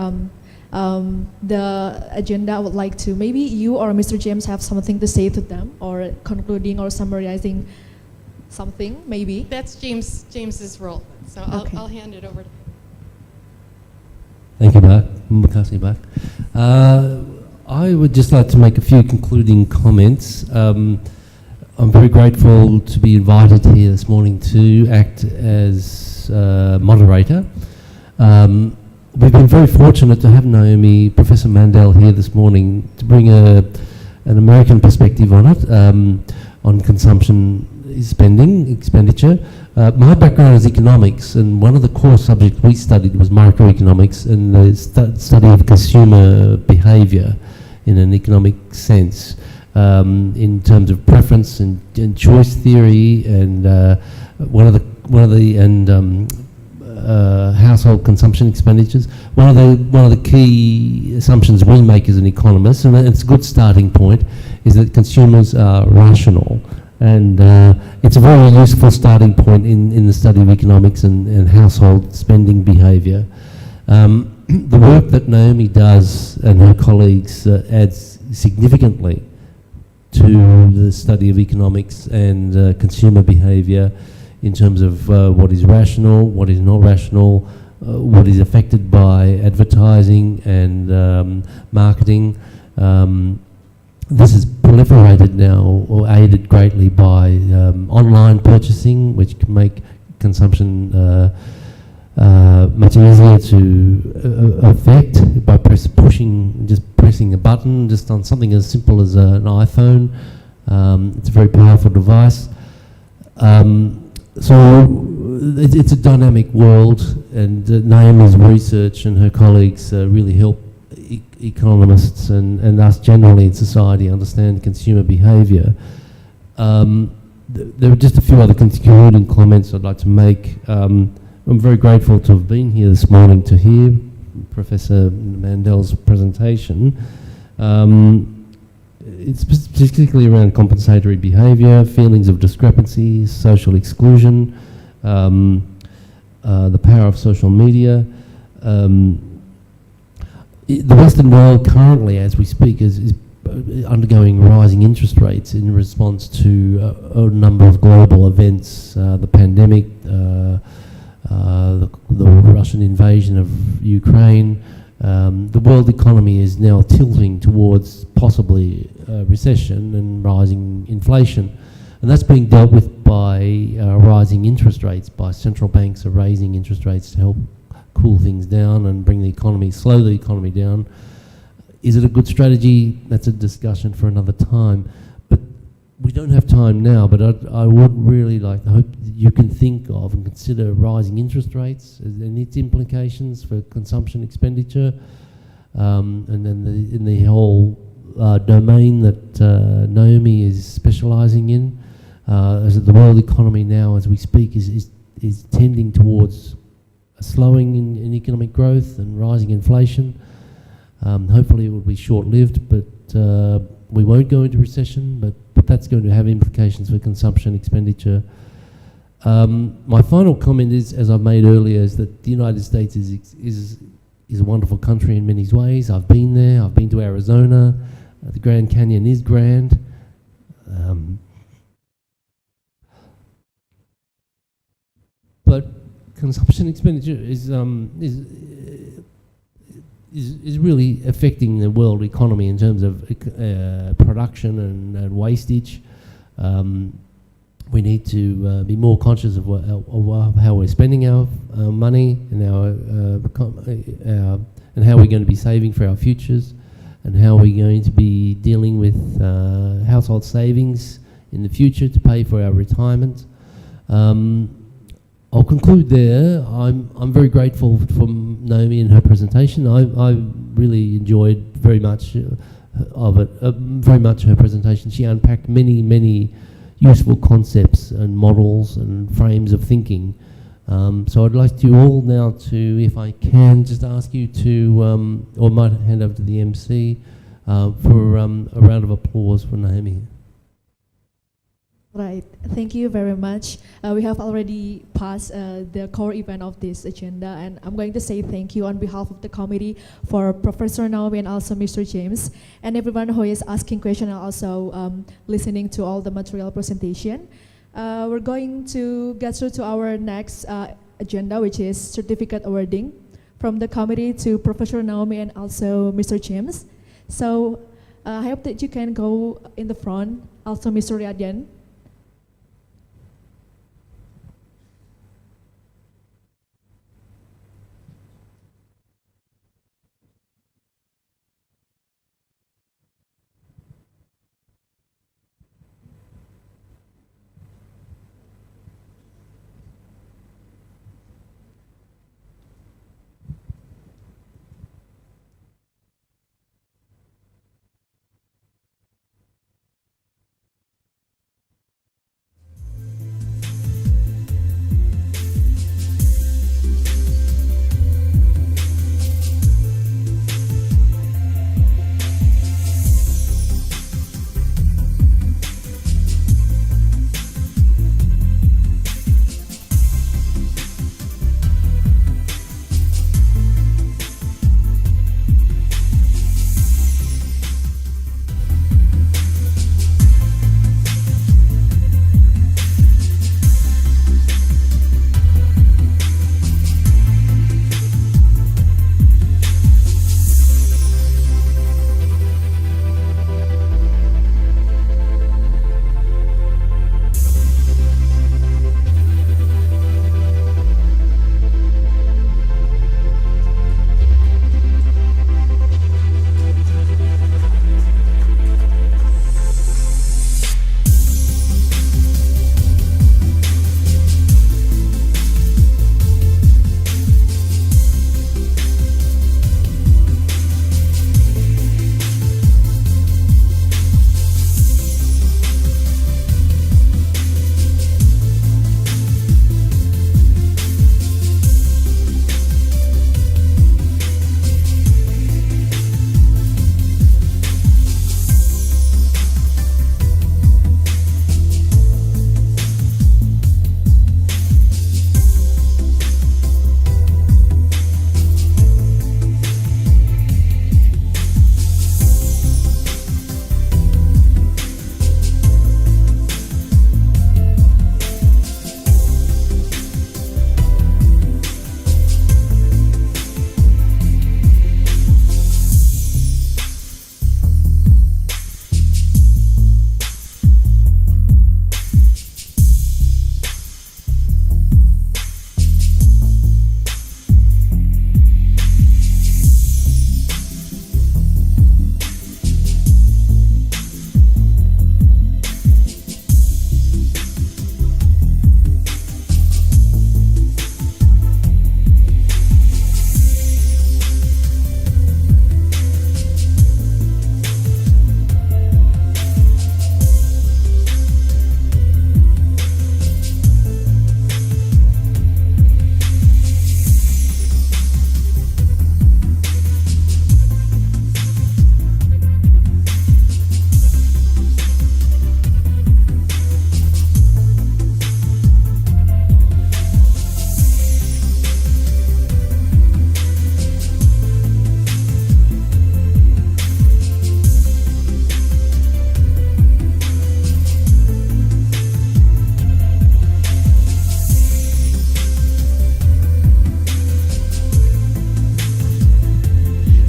the agenda, I would like to, maybe you or Mr. James have something to say to them, or concluding or summarizing something, maybe. That's James's role. So Okay. I'll hand it over to him. Thank you, Mark. Terima kasih, Mark. I would just like to make a few concluding comments. I'm very grateful to be invited here this morning to act as moderator. We've been very fortunate to have Naomi, Professor Mandel here this morning to bring an American perspective on it, on consumption expenditure. My background is economics, and one of the core subjects we studied was microeconomics and the study of consumer behaviour in an economic sense, in terms of preference and choice theory, and household consumption expenditures. One of the key assumptions we make as an economist, and it's a good starting point, is that consumers are rational. And it's a very useful starting point in the study of economics and household spending behaviour. The work that Naomi does and her colleagues adds significantly to the study of economics and consumer behaviour in terms of what is rational, what is not rational, what is affected by advertising and marketing. This has proliferated now, or aided greatly by online purchasing, which can make consumption much easier to affect by pressing a button just on something as simple as an iPhone. It's a very powerful device. So it's a dynamic world, and Naomi's research and her colleagues really help economists and us generally in society understand consumer behaviour. There are just a few other concluding comments I'd like to make. I'm very grateful to have been here this morning to hear Professor Mandel's presentation. It's particularly around compensatory behaviour, feelings of discrepancy, social exclusion, the power of social media. The Western world currently, as we speak, is undergoing rising interest rates in response to a number of global events, the pandemic, the Russian invasion of Ukraine. The world economy is now tilting towards possibly recession and rising inflation. And that's being dealt with by rising interest rates, by central banks are raising interest rates to help cool things down and slow the economy down. Is it a good strategy? That's a discussion for another time. But we don't have time now, but I would really like to hope that you can think of and consider rising interest rates and its implications for consumption expenditure, and then in the whole domain that Naomi is specialising in. As the world economy now, as we speak, is tending towards a slowing in economic growth and rising inflation. Hopefully it will be short-lived, but we won't go into recession, but that's going to have implications for consumption expenditure. My final comment is, as I've made earlier, is that the United States is a wonderful country in many ways. I've been there. I've been to Arizona. The Grand Canyon is grand. But consumption expenditure is really affecting the world economy in terms of production and wastage. We need to be more conscious of how we're spending our money and and how we're going to be saving for our futures, and how we're going to be dealing with household savings in the future to pay for our retirement. I'll conclude there. I'm very grateful for Naomi and her presentation. I really enjoyed very much her presentation. She unpacked many useful concepts and models and frames of thinking. So I'd like you all now to, if I can, just ask you to, or might hand over to the MC for a round of applause for Naomi. Right, thank you very much. We have already passed the core event of this agenda, and I'm going to say thank you on behalf of the committee for Professor Naomi and also Mr. James, and everyone who is asking questions and also listening to all the material presentation. We're going to get through to our next agenda, which is certificate awarding from the committee to Professor Naomi and also Mr. James. So I hope that you can go in the front, also Mr. Radian.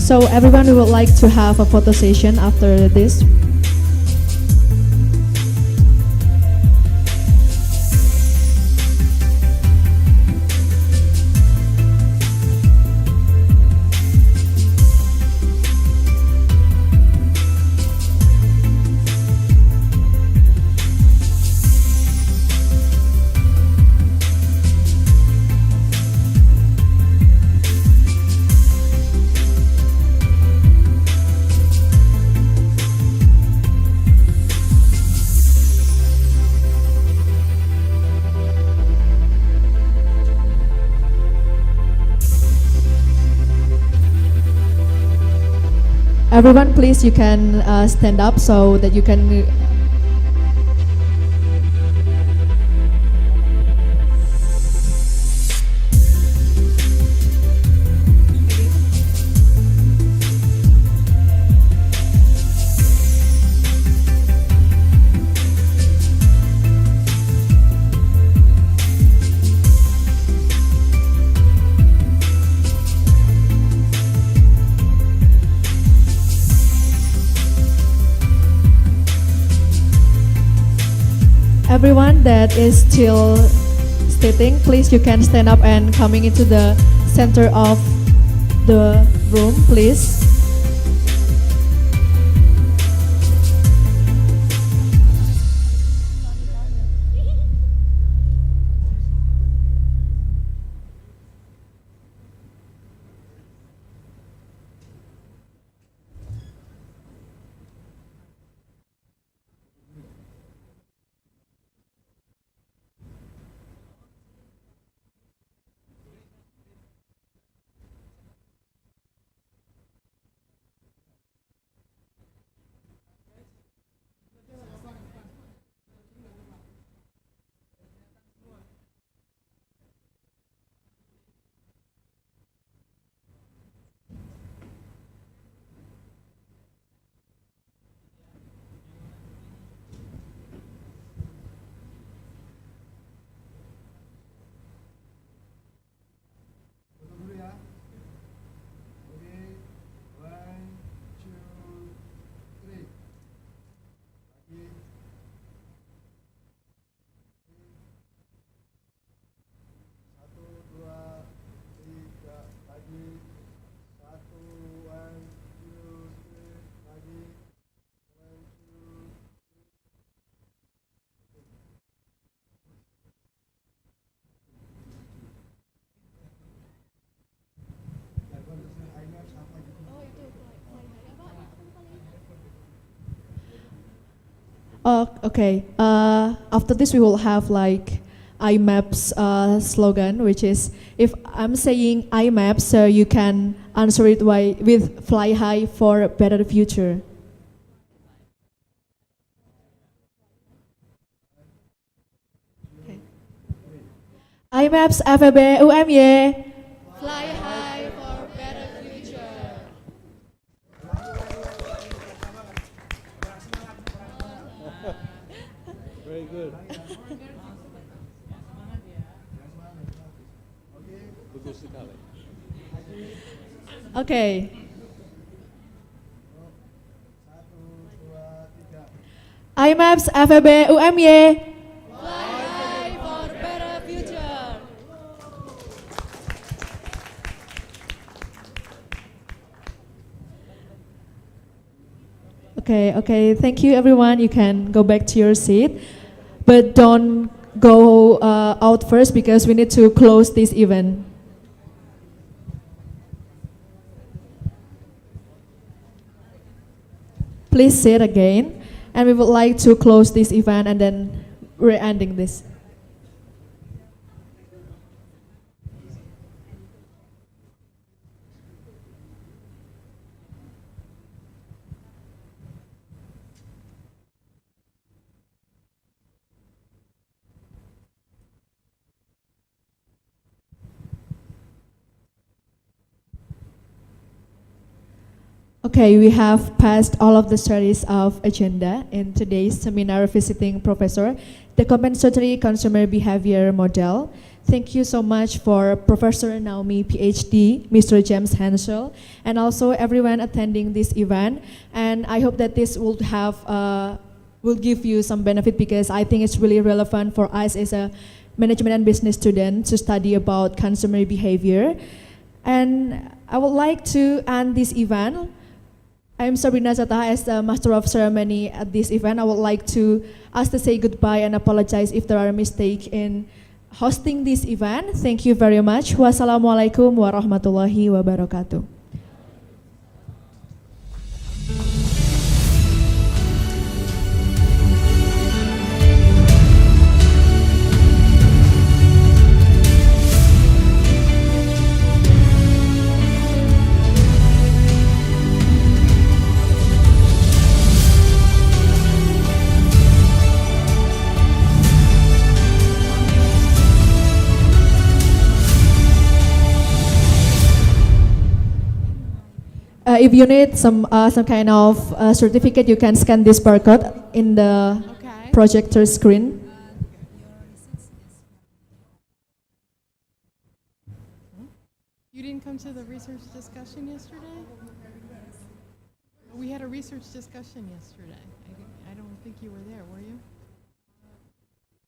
So everyone, we would like to have a photo session after this. Everyone, please, you can stand up so that you can. Everyone that is still sitting, please, you can stand up and coming into the center of the room, please. Okay. After this, we will have like IMaBs slogan, which is if I'm saying IMaBs, so you can answer it with fly high for a better future. Okay. IMaBs FEB UMY. Fly high for better future. Very good. Bagus sekali. Okay. IMaBs FEB UMY. Fly high for better future. Okay, thank you everyone. You can go back to your seat, but don't go out first because we need to close this event. Please sit again, and we would like to close this event and then we're ending this. Okay, we have passed all of the studies of agenda in today's seminar visiting professor, the compensatory consumer behavior model. Thank you so much for Professor Naomi, PhD, Mr. James Hansel, and also everyone attending this event. And I hope that this will give you some benefit, because I think it's really relevant for us as a management and business student to study about consumer behavior. And I would like to end this event. I'm Sabrina Zata, as the Master of Ceremony at this event. I would like to ask to say goodbye and apologize if there are mistakes in hosting this event. Thank you very much. Wassalamualaikum warahmatullahi wabarakatuh. If you need some kind of certificate, you can scan this barcode in the Okay. projector screen. You didn't come to the research discussion yesterday? We had a research discussion yesterday. I don't think you were there, were you?